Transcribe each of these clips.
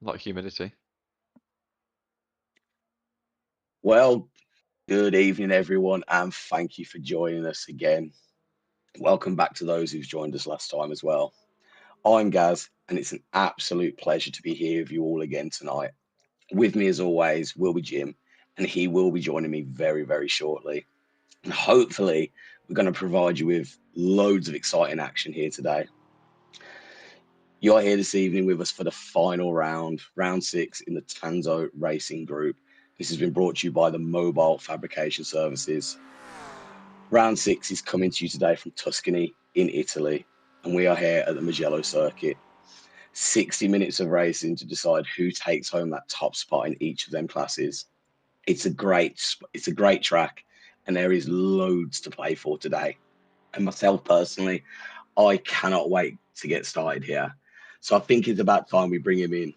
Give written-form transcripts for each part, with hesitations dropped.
A lot of humidity. Well, good evening, everyone, and thank you for joining us again. Welcome back to those who've joined us last time as well. I'm Gaz, and it's an absolute pleasure to be here with you all again tonight. With me, as always, will be Jim, and he will be joining me very, very shortly. And hopefully, we're going to provide you with loads of exciting action here today. You're here this evening with us for the final round, round six in the Tanzo Racing Group. This has been brought to you by the Mobile Fabrication Services. Round six is coming to you today from Tuscany in Italy, and we are here at the Mugello circuit. 60 minutes of racing to decide who takes home that top spot in each of them classes. It's a great track, and there is loads to play for today. And myself personally, I cannot wait to get started here. So I think it's about time we bring him in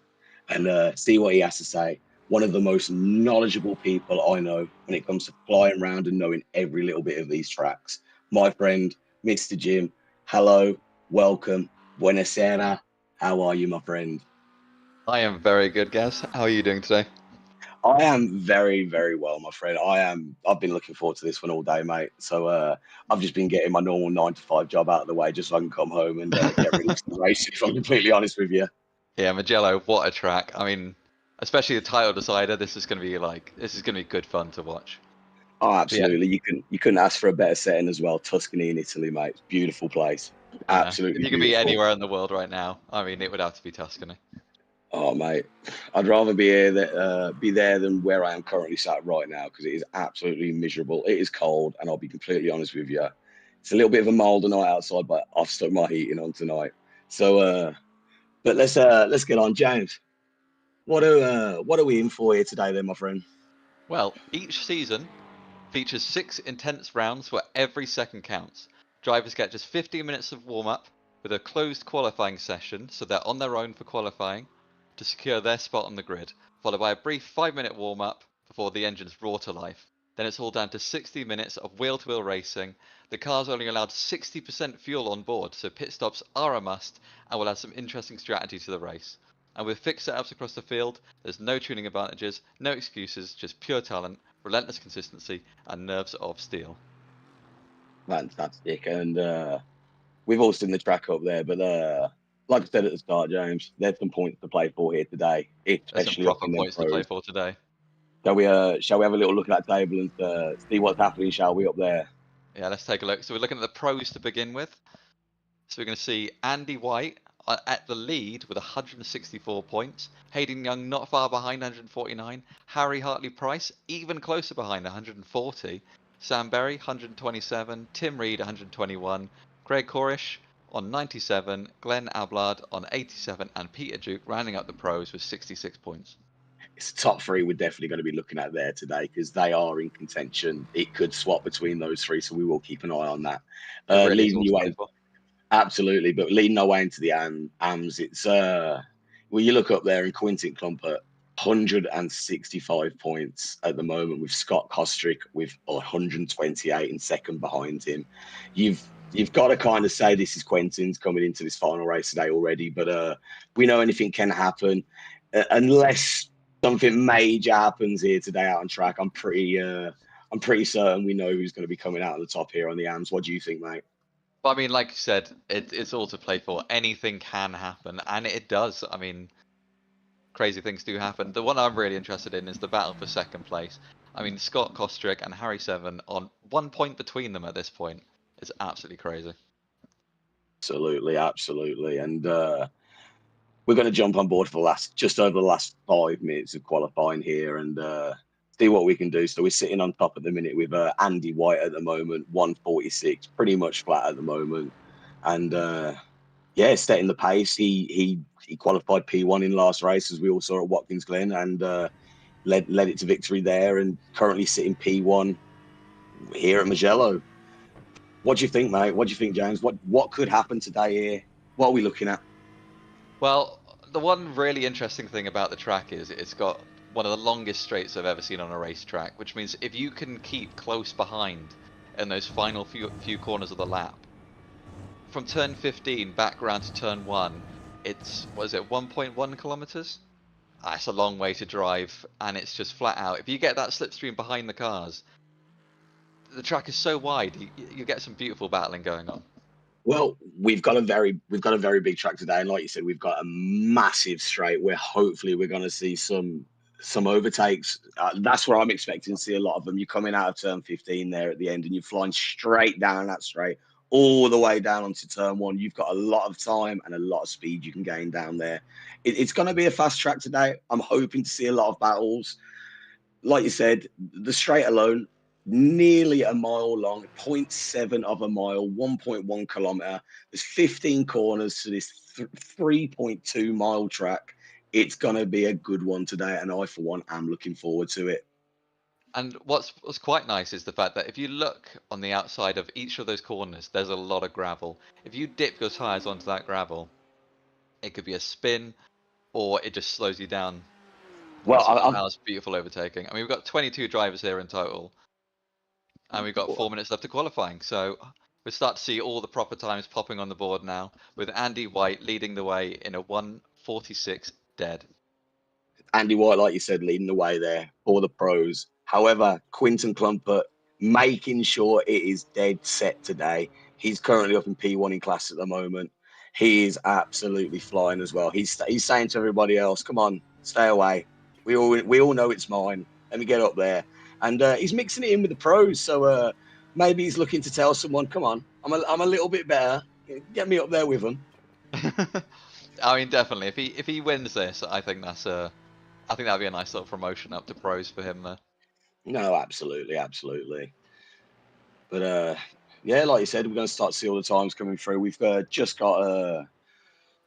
and see what he has to say. One of the most knowledgeable people I know when it comes to flying around and knowing every little bit of these tracks. My friend, Mr. Jim. Hello, welcome, buonasera. How are you, my friend? I am very good, Gaz. How are you doing today? I am very, very well, my friend. I've been looking forward to this one all day, mate. So I've just been getting my normal 9 to 5 job out of the way just so I can come home and get ready for the race, if I'm completely honest with you. Yeah, Mugello, what a track. I mean, especially the title decider, this is gonna be good fun to watch. Oh, But yeah, absolutely. You couldn't ask for a better setting as well. Tuscany in Italy, mate. It's a beautiful place. I know. If Absolutely you could be beautiful. anywhere in the world right now, I mean, it would have to be Tuscany. Oh, mate. I'd rather be there than where I am currently sat right now because it is absolutely miserable. It is cold, and I'll be completely honest with you. It's a little bit of a milder night outside, but I've stuck my heating on tonight. So but let's get on, James. What are we in for here today, then, my friend? Well, each season features 6 intense rounds where every second counts. Drivers get just 15 minutes of warm-up with a closed qualifying session, so they're on their own for qualifying to secure their spot on the grid, followed by a brief 5-minute warm-up before the engines roar to life. Then it's all down to 60 minutes of wheel-to-wheel racing. The car's only allowed 60% fuel on board, so pit stops are a must and will add some interesting strategy to the race. And with fixed setups across the field, there's no tuning advantages, no excuses, just pure talent, relentless consistency, and nerves of steel. Fantastic. And we've all seen the track up there, but like I said at the start, James, there's some points to play for here today, There's some especially up proper in them points to play pros. for today. Shall we have a little look at that table and see what's happening, shall we, up there? Yeah, let's take a look. So we're looking at the pros to begin with. So we're going to see Andy White at the lead with 164 points. Hayden Young not far behind, 149. Harry Hartley Price even closer behind, 140. Sam Berry, 127. Tim Reed, 121. Greg Corish on 97. Glenn Ablard on 87. And Peter Duke rounding up the pros with 66 points. It's the top three we're definitely going to be looking at there today because they are in contention. It could swap between those three, so we will keep an eye on that. It really is Leading all you to play way for. Absolutely, but leading our way into the AMs, it's well, you look up there and Quintin Clumpert, 165 points at the moment, with Scott Kostrick with 128 in second behind him. You've got to kind of say this is Quentin's coming into this final race today already, but we know anything can happen unless something major happens here today out on track. I'm pretty certain we know who's going to be coming out on the top here on the AMs. What do you think, mate? But I mean, like you said, it's all to play for. Anything can happen, and it does. I mean, crazy things do happen. The one I'm really interested in is the battle for second place. I mean, Scott Kostrick and Harry Seven on 1 point between them at this point. It's absolutely crazy. Absolutely, absolutely. And we're going to jump on board for just over the last 5 minutes of qualifying here and see what we can do. So we're sitting on top at the minute with Andy White at the moment, 146, pretty much flat at the moment. And yeah, setting the pace. He qualified P1 in last race, as we all saw at Watkins Glen, and led it to victory there, and currently sitting P1 here at Mugello. What do you think, mate? What do you think, James? What could happen today here? What are we looking at? Well, the one really interesting thing about the track is it's got one of the longest straights I've ever seen on a racetrack, which means if you can keep close behind in those final few corners of the lap, from turn 15 back round to turn 1, it's, what is it, 1.1 kilometers? It's a long way to drive, and it's just flat out. If you get that slipstream behind the cars, the track is so wide, you get some beautiful battling going on. Well, we've got a very big track today, and like you said, we've got a massive straight where hopefully we're going to see some overtakes. That's what I'm expecting to see a lot of them. You're coming out of turn 15 there at the end, and you're flying straight down that straight, all the way down onto turn 1. You've got a lot of time and a lot of speed you can gain down there. It's going to be a fast track today. I'm hoping to see a lot of battles. Like you said, the straight alone, nearly a mile long, 0.7 of a mile, 1.1 kilometer. There's 15 corners to this 3.2 mile track. It's going to be a good one today, and I, for one, am looking forward to it. And what's quite nice is the fact that if you look on the outside of each of those corners, there's a lot of gravel. If you dip your tires onto that gravel, it could be a spin, or it just slows you down for Well, some allows beautiful overtaking. I mean, we've got 22 drivers here in total, and we've got 4 minutes left of qualifying. So we'll start to see all the proper times popping on the board now, with Andy White leading the way in a 1:46 dead. Andy White, like you said, leading the way there for the pros. However, Quinton Clumpert making sure it is dead set today. He's currently up in P1 in class at the moment. He is absolutely flying as well. He's saying to everybody else, "Come on, stay away. We all know it's mine. Let me get up there." And he's mixing it in with the pros. So maybe he's looking to tell someone, "Come on, I'm a little bit better. Get me up there with them." I mean, definitely. If he wins this, I think that'd be a nice little promotion up to pros for him there. No, absolutely, absolutely. But yeah, like you said, we're going to start to see all the times coming through. We've just got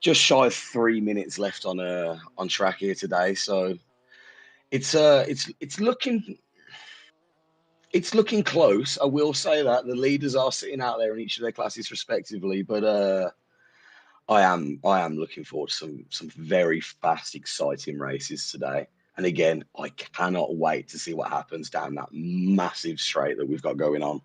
just shy of 3 minutes left on track here today, so it's looking close. I will say that the leaders are sitting out there in each of their classes respectively, but I am looking forward to some very fast, exciting races today. And again, I cannot wait to see what happens down that massive straight that we've got going on.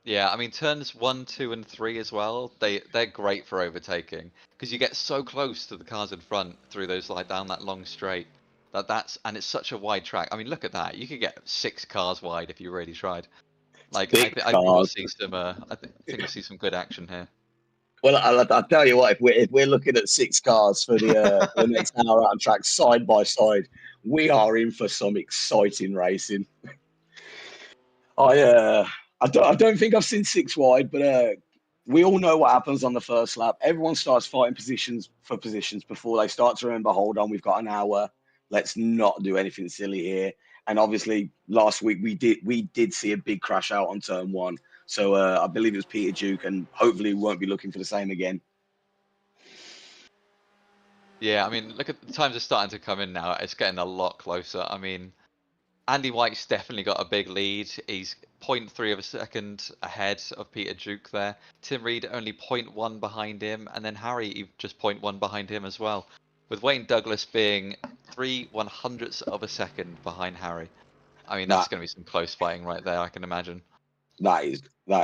Yeah, I mean turns 1, 2, and 3 as well. They're great for overtaking because you get so close to the cars in front through those like down that long straight. And it's such a wide track. I mean, look at that. You could get 6 cars wide if you really tried. Like Six I think we'll cars. see some. I think we'll see some good action here. Well, I'll tell you what. If we're looking at 6 cars for the next hour out on track side by side, we are in for some exciting racing. I don't think I've seen 6 wide, but we all know what happens on the first lap. Everyone starts fighting positions before they start to remember. Hold on, we've got an hour. Let's not do anything silly here. And obviously, last week we did see a big crash out on turn 1. So I believe it was Peter Duke, and hopefully we won't be looking for the same again. Yeah, I mean, look at the times are starting to come in now. It's getting a lot closer. I mean, Andy White's definitely got a big lead. He's 0.3 of a second ahead of Peter Duke there. Tim Reed only 0.1 behind him, and then Harry just 0.1 behind him as well. With Wayne Douglas being 3/100ths of a second behind Harry. I mean, that's That going to be some close fighting right there, I can imagine. that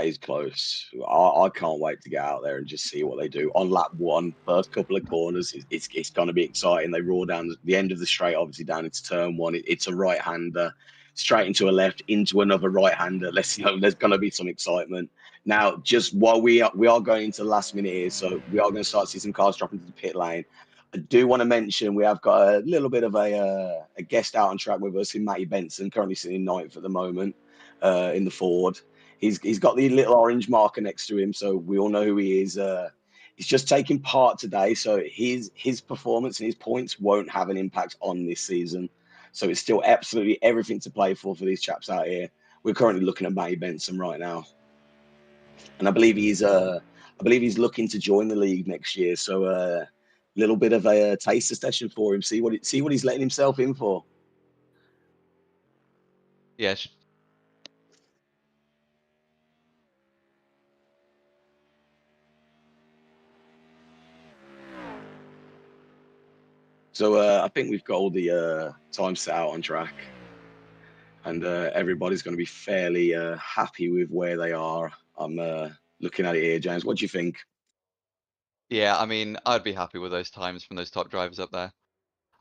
is close. I can't wait to get out there and just see what they do on lap 1. First couple of corners, it's going to be exciting. They roar down the end of the straight, obviously down into turn 1. It's a right hander, straight into a left, into another right hander. There's going to be some excitement. Now, just while we are going into the last minute here, so we are going to start to see some cars drop into the pit lane. I do want to mention we have got a little bit of a guest out on track with us in Matty Benson, currently sitting in 9th at the moment in the Ford. He's got the little orange marker next to him, so we all know who he is. He's just taking part today, so his performance and his points won't have an impact on this season. So it's still absolutely everything to play for these chaps out here. We're currently looking at Matty Benson right now, and I believe he's looking to join the league next year. So a little bit of a taster session for him. See what he's letting himself in for. Yeah, So I think we've got all the time set out on track, and everybody's going to be fairly happy with where they are. I'm looking at it here, James. What do you think? yeah. I mean, I'd be happy with those times from those top drivers up there.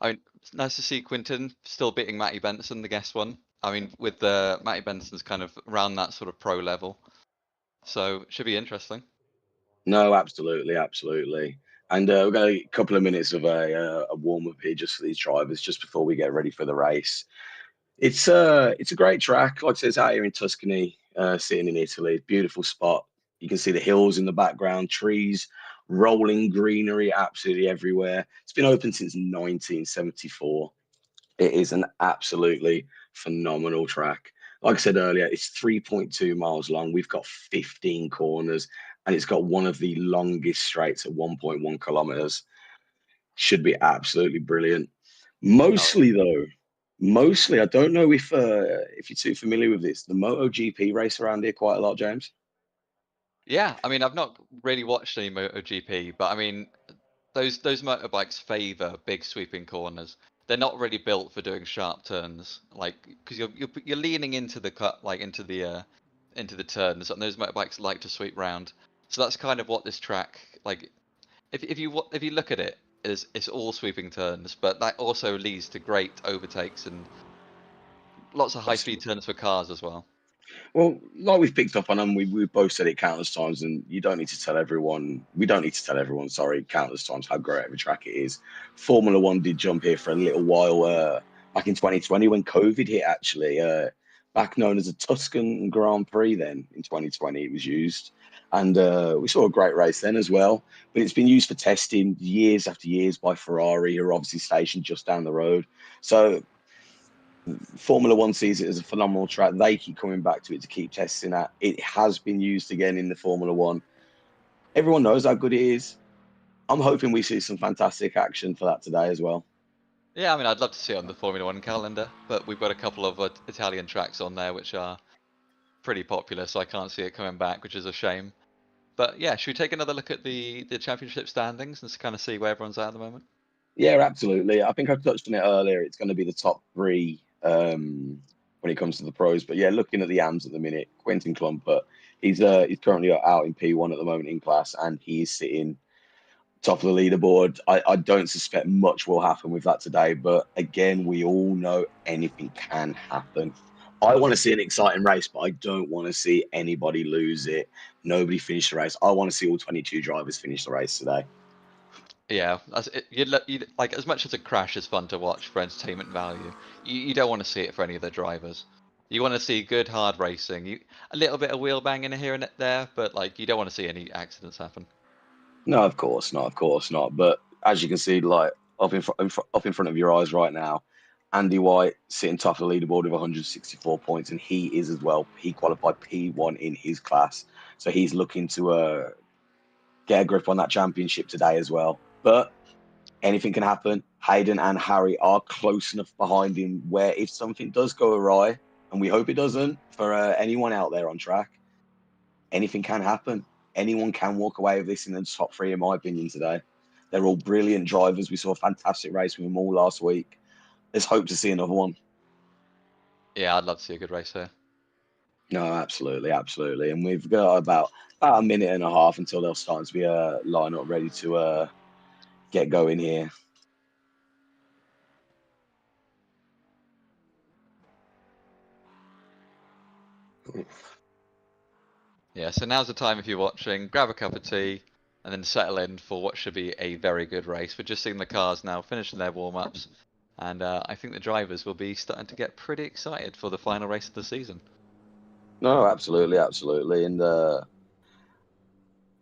I mean, it's nice to see Quinton still beating Matty Benson, the guest one. I mean, with Matty Benson's kind of around that sort of pro level, so it should be interesting. No, absolutely, absolutely. And we've got a couple of minutes of a warm up here just for these drivers, just before we get ready for the race. It's a great track. Like I said, it's out here in Tuscany, sitting in Italy. Beautiful spot. You can see the hills in the background, trees, rolling greenery absolutely everywhere. It's been open since 1974. It is an absolutely phenomenal track. Like I said earlier, it's 3.2 miles long. We've got 15 corners, and it's got one of the longest straights at 1.1 kilometers. Should be absolutely brilliant. Oh, Mostly though, mostly I don't know if you're too familiar with this. The MotoGP race around here quite a lot, James. yeah. I mean, I've not really watched any MotoGP, but I mean, those motorbikes favor big sweeping corners. They're not really built for doing sharp turns, like because you're leaning into the cut, like into the turns, and those motorbikes like to sweep round. So that's kind of what this track like. If you look at it, it's all sweeping turns, but that also leads to great overtakes and lots of high speed turns for cars as well. Well, like we've picked up on, and we've both said it countless times, and you don't need to tell everyone. We don't need to tell everyone, sorry, countless times how great of a track it is. Formula One did jump here for a little while back in 2020 when COVID hit. Actually, back known as a Tuscan Grand Prix. Then in 2020, it was used, and we saw a great race then as well. But it's been used for testing years after years by Ferrari, who are obviously stationed just down the road. So Formula One sees it as a phenomenal track. They keep coming back to it to keep testing that. It has been used again in the Formula One. Everyone knows how good it is. I'm hoping we see some fantastic action for that today as well. Yeah, I mean, I'd love to see it on the Formula One calendar, but we've got a couple of Italian tracks on there which are pretty popular, so I can't see it coming back, which is a shame. But yeah, should we take another look at the championship standings and kind of see where everyone's at the moment? Yeah, absolutely. I think I touched on it earlier. It's going to be the top three when it comes to the pros. But yeah, looking at the AMs at the minute, Quentin Clumper, he's currently out in P1 at the moment in class, and he's sitting top of the leaderboard. I don't suspect much will happen with that today, but again, we all know anything can happen. I want to see an exciting race, but I don't want to see anybody lose it. Nobody finish the race. I want to see all 22 drivers finish the race today. Yeah, you'd like as much as a crash is fun to watch for entertainment value. You don't want to see it for any of the drivers. You want to see good hard racing. A little bit of wheel banging here and there, but like you don't want to see any accidents happen. No, of course not. Of course not. But as you can see, like up in front of your eyes right now, Andy White sitting top of the leaderboard with 164 points, and he is as well. He qualified P1 in his class, so he's looking to get a grip on that championship today as well. But anything can happen. Hayden and Harry are close enough behind him where if something does go awry, and we hope it doesn't for anyone out there on track, anything can happen. Anyone can walk away with this in the top three, in my opinion, today. They're all brilliant drivers. We saw a fantastic race with them all last week. Let's hope to see another one. Yeah, I'd love to see a good race here. No, absolutely, absolutely. And we've got about a minute and a half until they'll start to be line up ready to get going here. Yeah, so now's the time if you're watching, grab a cup of tea, and then settle in for what should be a very good race. We're just seeing the cars now finishing their warm-ups, and I think the drivers will be starting to get pretty excited for the final race of the season. No, absolutely, absolutely. And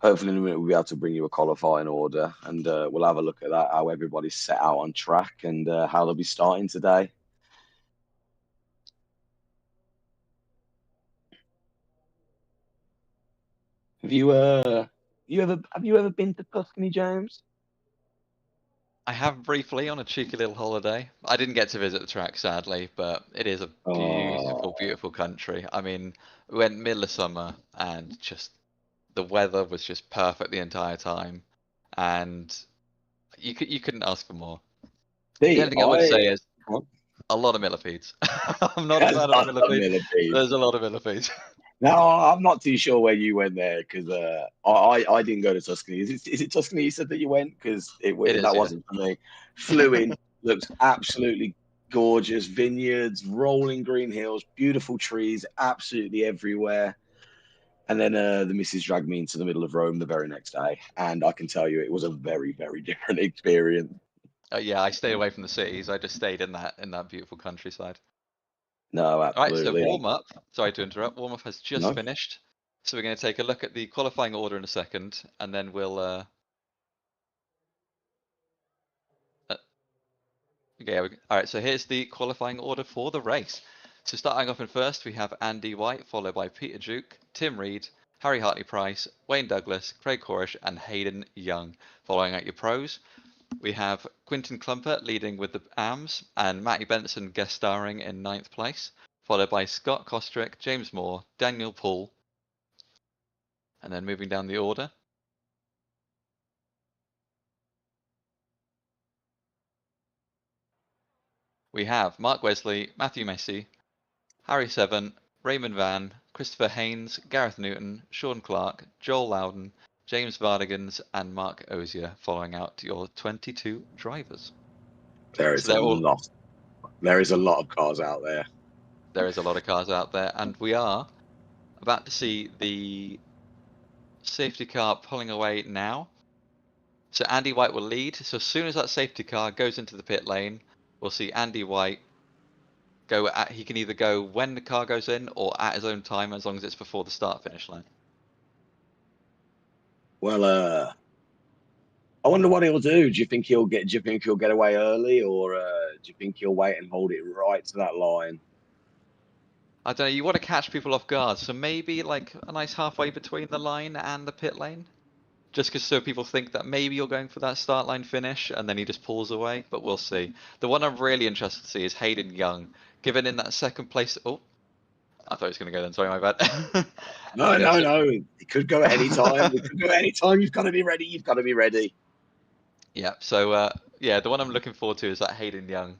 hopefully in a minute we'll be able to bring you a qualifying order, and we'll have a look at that, how everybody's set out on track, and how they'll be starting today. Have you ever been to Tuscany, James? I have briefly on a cheeky little holiday. I didn't get to visit the track, sadly, but it is a beautiful, Oh, beautiful country. I mean, we went middle of summer, and just the weather was just perfect the entire time, and you couldn't ask for more. The see, only thing I would say is Come a lot of millipedes. I'm not a There's fan of lots of millipedes. millipedes. There's a lot of millipedes. Now, I'm not too sure where you went there because I didn't go to Tuscany. Is it Tuscany you said that you went? Because It is, that yeah. wasn't for me. Flew in. Looks absolutely gorgeous. Vineyards, rolling green hills, beautiful trees, absolutely everywhere. And then the missus dragged me into the middle of Rome the very next day, and I can tell you it was a very, very different experience. Yeah, I stayed away from the cities. I just stayed in that beautiful countryside. No, All right, so absolutely. warm up. Sorry to interrupt. Warm up has just No, finished. So we're going to take a look at the qualifying order in a second, and then we'll. Okay, all right. So here's the qualifying order for the race. So starting off in first, we have Andy White, followed by Peter Duke, Tim Reed, Harry Hartley-Price, Wayne Douglas, Craig Corish, and Hayden Young. Following out your pros, we have Quinton Clumpert leading with the AMs, and Matty Benson guest starring in 9th place, followed by Scott Kostrick, James Moore, Daniel Poole, and then moving down the order. We have Mark Wesley, Matthew Messi, Harry Seven, Raymond Van, Christopher Haynes, Gareth Newton, Sean Clark, Joel Loudon, James Vardigans, and Mark Ozier, following out your 22 drivers. there So is a lot. There is a lot of cars out there. there is a lot of cars out there, and we are about to see the safety car pulling away now. So Andy White will lead. So as soon as that safety car goes into the pit lane, we'll see Andy White go at. He can either go when the car goes in or at his own time, as long as it's before the start finish line. Well, I wonder what he'll do. Do you think he'll get away early, or do you think he'll wait and hold it right to that line? I don't know. You want to catch people off guard, so maybe like a nice halfway between the line and the pit lane, just because so people think that maybe you're going for that start line finish, and then he just pulls away. But we'll see. The one I'm really interested to see is Hayden Young, given in that second place. Oh, I thought he was going to go then. Sorry, my bad. No, Yeah, no, so no. It could go at any time. It could go at any time. You've got to be ready. You've got to be ready. yeah, so yeah, the one I'm looking forward to is that Hayden Young.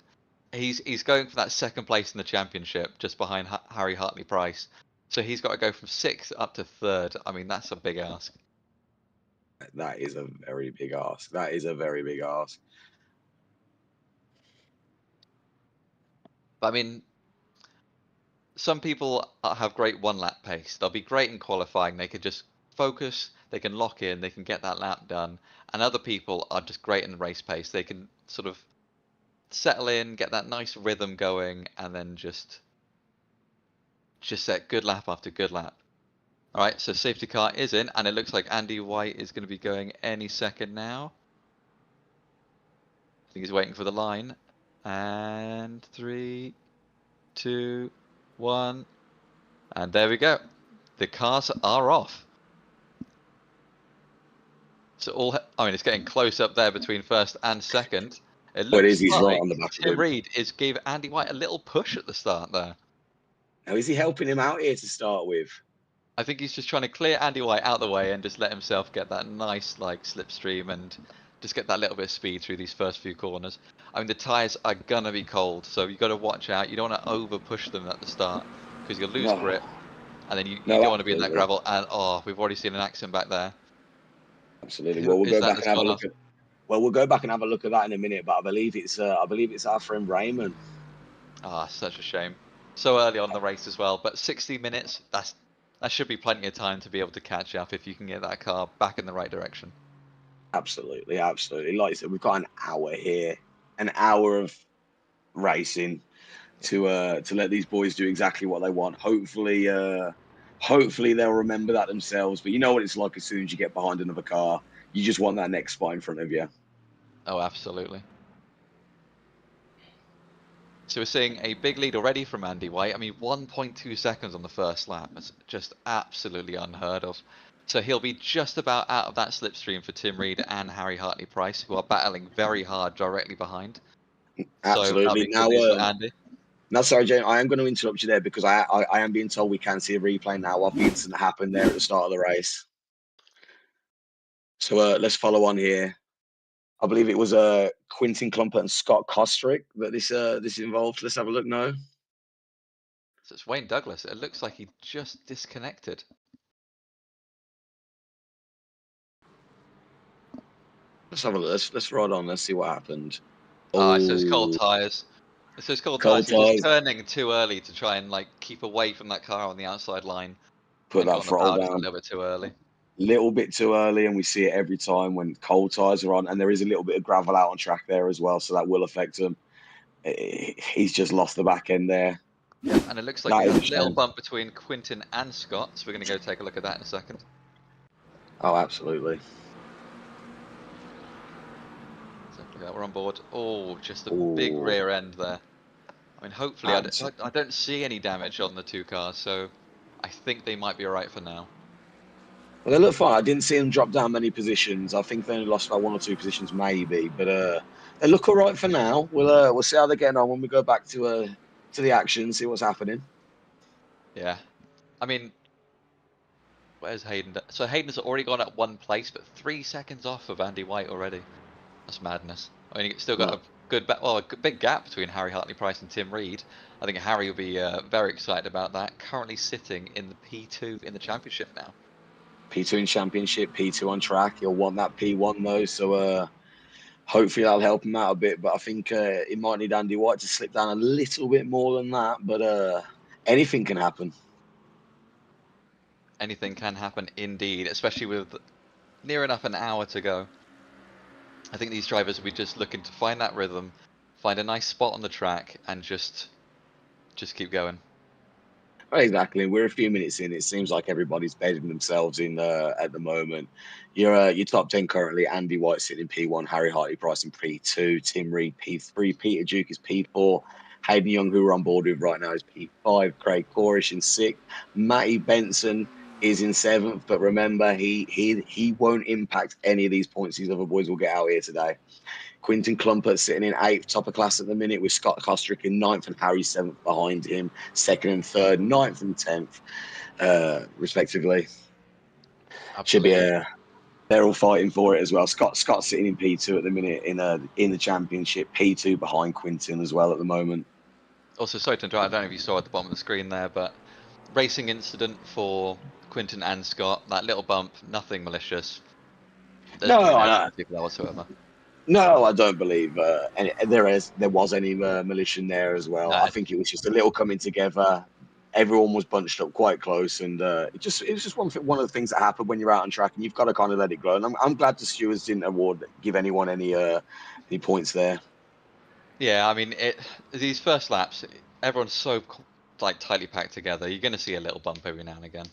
He's going for that second place in the championship, just behind Harry Hartley-Price. So he's got to go from 6th up to 3rd. I mean, that's a big ask. That is a very big ask. That is a very big ask. But I mean, some people have great one lap pace. They'll be great in qualifying. They can just focus, they can lock in, they can get that lap done. And other people are just great in the race pace. They can sort of settle in, get that nice rhythm going, and then just set good lap after good lap. All right, so safety car is in, and it looks like Andy White is going to be going any second now. I think he's waiting for the line. And 3, 2, 1. And there we go. The cars are off. So I mean, it's getting close up there between first and second. It Well, it is. looks He's right like on the back of Tim him. Reed gave Andy White a little push at the start there. Now, is he helping him out here to start with? I think he's just trying to clear Andy White out of the way and just let himself get that nice like slipstream and just get that little bit of speed through these first few corners. I mean, the tyres are gonna be cold, so you got to watch out. You don't want to over push them at the start because you'll lose No, grip, and then you no, don't want to be in that absolutely, gravel. And oh, we've already seen an accident back there. absolutely. Who Well, we'll is go that back that's and have a gone look off? at. Well, we'll go back and have a look at that in a minute. But I believe it's our friend Raymond. Ah, such a shame. So early on in the race as well, but 60 minutes, that should be plenty of time to be able to catch up if you can get that car back in the right direction. Absolutely, absolutely. Like I said, we've got an hour here, an hour of racing to let these boys do exactly what they want. Hopefully they'll remember that themselves. But you know what it's like as soon as you get behind another car, you just want that next spot in front of you. Oh, absolutely. So we're seeing a big lead already from Andy White. I mean, 1.2 seconds on the first lap. That's just absolutely unheard of. So he'll be just about out of that slipstream for Tim Reed and Harry Hartley-Price, who are battling very hard directly behind. So that'll Absolutely. be good news for Andy. Now, sorry, Jane, I am going to interrupt you there because I am being told we can see a replay now of the incident that happened there at the start of the race. So let's follow on here. I believe it was Quinton Clumpert and Scott Kostrick that this involved. Let's have a look now. So it's Wayne Douglas. It looks like he just disconnected. Let's have a look. Let's ride on. Let's see what happened. Ah, so it's cold Oh, tyres. So it's cold tyres. cold He's just tyres. turning too early to try and like keep away from that car on the outside line, Put and got that on the throttle power just a down little bit too early. little bit too early, and we see it every time when cold tyres are on, and there is a little bit of gravel out on track there as well, so that will affect him. He's just lost the back end there. Yep, and it looks like we That is have a a little shame. bump between Quinton and Scott, so we're going to go take a look at that in a second. Oh, absolutely. So yeah, we're on board. Oh, just a big Oh, rear end there. I mean, hopefully, I don't see any damage on the two cars, so I think they might be alright for now. well, they look fine. I didn't see them drop down many positions. I think they only lost about 1 or 2 positions, maybe. But they look all right for now. We'll see how they're getting on when we go back to the action, see what's happening. Yeah, I mean, where's Hayden? So Hayden's already gone at one place, but 3 seconds off of Andy White already. That's madness. I mean, he's still got No, a good, big gap between Harry Hartley-Price and Tim Reed. I think Harry will be very excited about that. Currently sitting in the P2 in the championship now. P2 in championship, P2 on track. He'll want that P1 though, so hopefully that'll help him out a bit. But I think he might need Andy White to slip down a little bit more than that. But anything can happen. Anything can happen indeed, especially with near enough an hour to go. I think these drivers will be just looking to find that rhythm, find a nice spot on the track, and just keep going. Well, exactly. We're a few minutes in. It seems like everybody's bedding themselves in at the moment. Your top 10 currently: Andy White sitting in P1, Harry Hartley Price in P2, Tim Reed P3, Peter Duke is P4, Hayden Young, who we're on board with right now, is P5, Craig Corish in 6th, Matty Benson is in 7th. But remember, he won't impact any of these points these other boys will get out here today. Quinton Clumpert sitting in 8th, top of class at the minute, with Scott Kostrick in 9th and Harry 7th behind him, 2nd and 3rd, 9th and 10th, respectively. Should be Absolutely. a. They're all fighting for it as well. Scott's sitting in P2 at the minute in the championship, P2 behind Quinton as well at the moment. Also, sorry to interrupt, I don't know if you saw at the bottom of the screen there, but racing incident for Quinton and Scott. That little bump, nothing malicious. There's No, been no I, penalty for that whatsoever. no, I don't believe there was any militia in there as well. I No. think it was just a little coming together. Everyone was bunched up quite close, and it was just one of the things that happen when you're out on track, and you've got to kind of let it go. And I'm glad the stewards didn't give anyone any points there. Yeah, I mean, these first laps, everyone's so like tightly packed together. You're going to see a little bump every now and again.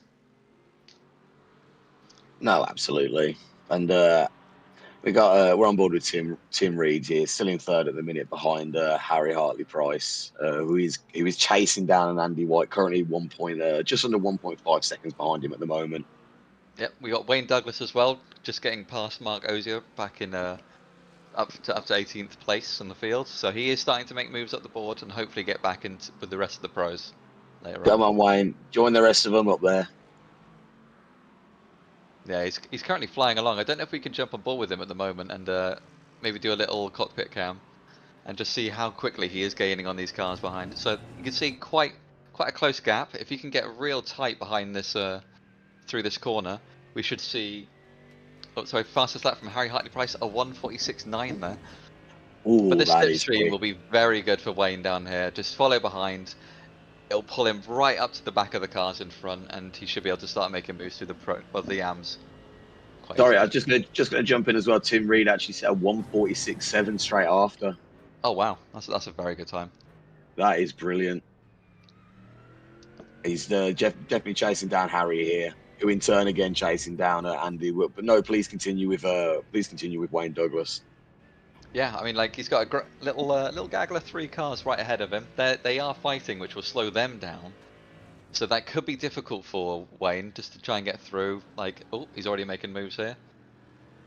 No, absolutely, and we're on board with Tim Reed here, still in 3rd at the minute behind Harry Hartley Price, who is chasing down an Andy White, currently just under 1.5 seconds behind him at the moment. Yep, we got Wayne Douglas as well, just getting past Mark Ozier back in up to 18th place on the field. So he is starting to make moves up the board and hopefully get back into with the rest of the pros later Come on. on, Wayne, join the rest of them up there. Yeah, he's currently flying along. I don't know if we can jump on board with him at the moment and maybe do a little cockpit cam and just see how quickly he is gaining on these cars behind. So you can see quite a close gap. If you can get real tight behind this through this corner, we should see. Oh, sorry, fastest lap from Harry Hartley Price, a 1:46.9 there. But Ooh, this that is slipstream quick. will be very good for Wayne down here. Just follow behind. It'll pull him right up to the back of the cars in front, and he should be able to start making moves through the AMs quite Sorry, I easily. was just gonna jump in as well. Tim Reed actually set a 1:46.7 straight after. Oh wow, that's a very good time. That is brilliant. He's definitely chasing down Harry here, who in turn again chasing down Andy. But no, please continue with Wayne Douglas. Yeah, I mean, like he's got a little gaggle of 3 cars right ahead of him. They are fighting, which will slow them down. So that could be difficult for Wayne just to try and get through. Like, oh, he's already making moves here.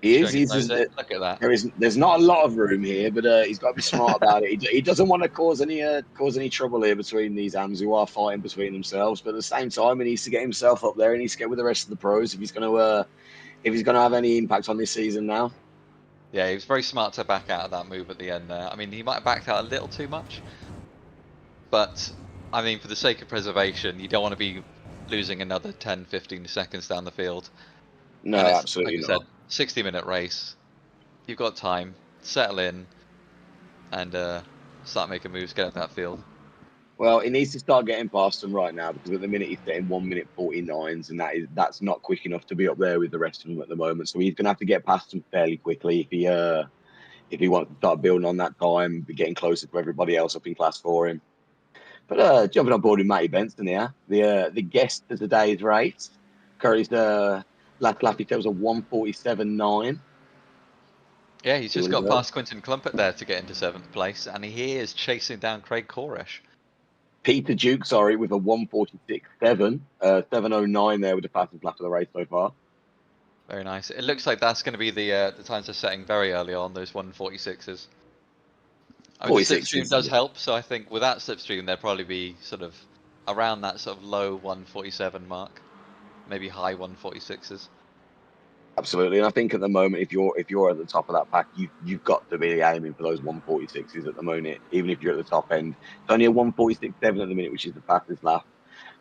He is. Showing his nose in. Look at that. There's not a lot of room here, but he's got to be smart about it. He doesn't want to cause any trouble here between these AMs who are fighting between themselves. But at the same time, he needs to get himself up there. He needs to get with the rest of the pros if he's going to have any impact on this season now. Yeah, he was very smart to back out of that move at the end there. I mean, he might have backed out a little too much, but I mean, for the sake of preservation, you don't want to be losing another 10, 15 seconds down the field. No, And it's, like absolutely I said, not. 60-minute race. You've got time. Settle in. and start making moves, get up that field. Well, he needs to start getting past them right now because at the minute he's setting 1 minute 49s, and that's not quick enough to be up there with the rest of them at the moment. So he's going to have to get past them fairly quickly if he wants to start building on that time, be getting closer to everybody else up in class for him. But jumping on board with Matty Benson here, the guest of today's race. Curry's last lap he tells a 1:47.9. Yeah, he's just Doing got well. past Quinton Clumpett there to get into 7th place, and he is chasing down Craig Koresh. Peter Duke, sorry, with a 1:46.7, 7:09 there with the fastest lap of the race so far. Very nice. It looks like that's going to be the times they're setting very early on, those 1:46s. I mean, the 46 slipstream is, does help, so I think with that slipstream, they'll probably be sort of around that sort of low 1:47 mark, maybe high 1:46s. absolutely. And I think at the moment, if you're at the top of that pack, you've got to be aiming for those 1:46s at the moment, even if you're at the top end. It's only a 1:46.7 at the minute, which is the fastest lap.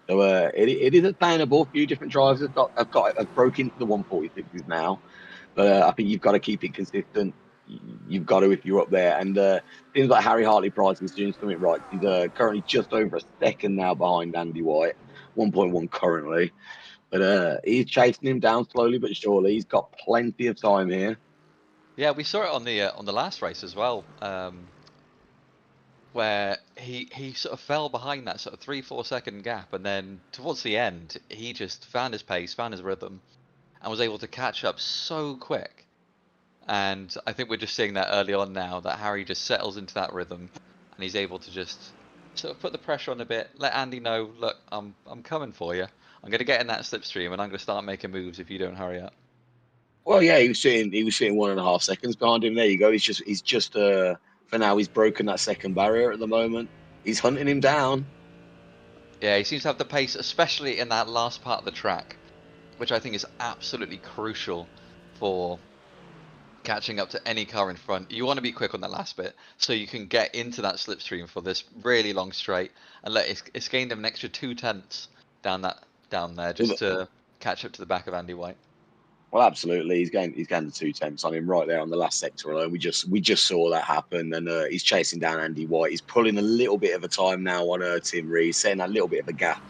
So it is attainable. A few different drivers have broken into the 1:46s now, but I think you've got to keep it consistent. You've got to if you're up there. And seems like Harry Hartley-Price is doing something right. He's currently just over a second now behind Andy White, 1.1 currently. But he's chasing him down slowly but surely. He's got plenty of time here. Yeah, we saw it on the last race as well, where he sort of fell behind that sort of 3-4 second gap, and then towards the end, he just found his pace, found his rhythm, and was able to catch up so quick. And I think we're just seeing that early on now, that Harry just settles into that rhythm, and he's able to just sort of put the pressure on a bit, let Andy know, look, I'm coming for you. I'm going to get in that slipstream, and I'm going to start making moves if you don't hurry up. Well, yeah, he was sitting 1.5 seconds behind him. There you go. He's just for now he's broken that second barrier at the moment. He's hunting him down. Yeah, he seems to have the pace, especially in that last part of the track, which I think is absolutely crucial for catching up to any car in front. You want to be quick on that last bit so you can get into that slipstream for this really long straight, and it's gained him an extra 2/10 down there just to catch up to the back of Andy White. Well, absolutely. He's going the 2 temps on him right there on the last sector alone. We just saw that happen, and he's chasing down Andy White. He's pulling a little bit of a time now on Tim Rees, setting that little bit of a gap,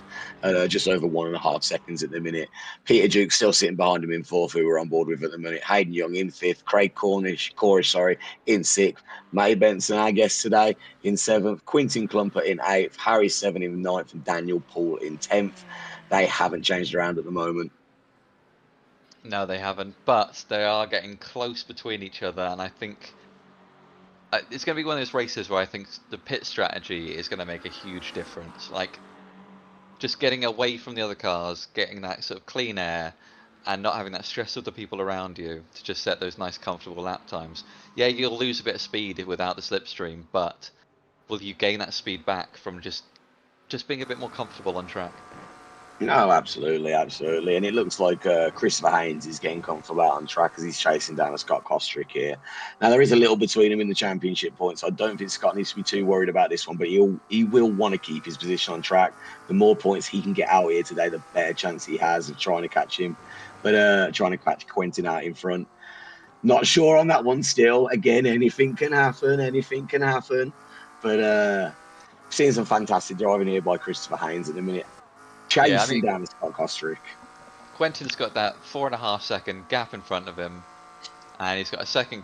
just over 1.5 seconds at the minute. Peter Duke still sitting behind him in fourth, who we're on board with at the minute. Hayden Young in fifth, Craig Cornish, in sixth, May Benson, our guest today, in seventh, Quinton Clumpert in eighth, Harry Seven in ninth, and Daniel Poole in 10th. They haven't changed around at the moment. No, they haven't, but they are getting close between each other, and I think it's going to be one of those races where I think the pit strategy is going to make a huge difference. Like, just getting away from the other cars, getting that sort of clean air, and not having that stress of the people around you to just set those nice, comfortable lap times. Yeah, you'll lose a bit of speed without the slipstream, but will you gain that speed back from just being a bit more comfortable on track? No, absolutely, absolutely. And it looks like Christopher Haynes is getting comfortable out on track as he's chasing down a Scott Kostrick here. Now, there is a little between them in the championship points. I don't think Scott needs to be too worried about this one, but he will want to keep his position on track. The more points he can get out here today, the better chance he has of trying to catch him. But trying to catch Quentin out in front. Not sure on that one still. Again, anything can happen. Anything can happen. But seeing some fantastic driving here by Christopher Haynes at the minute. Yeah, I Chasing mean, down Scott Kostrick. Quentin's got that 4.5 second gap in front of him, and he's got a second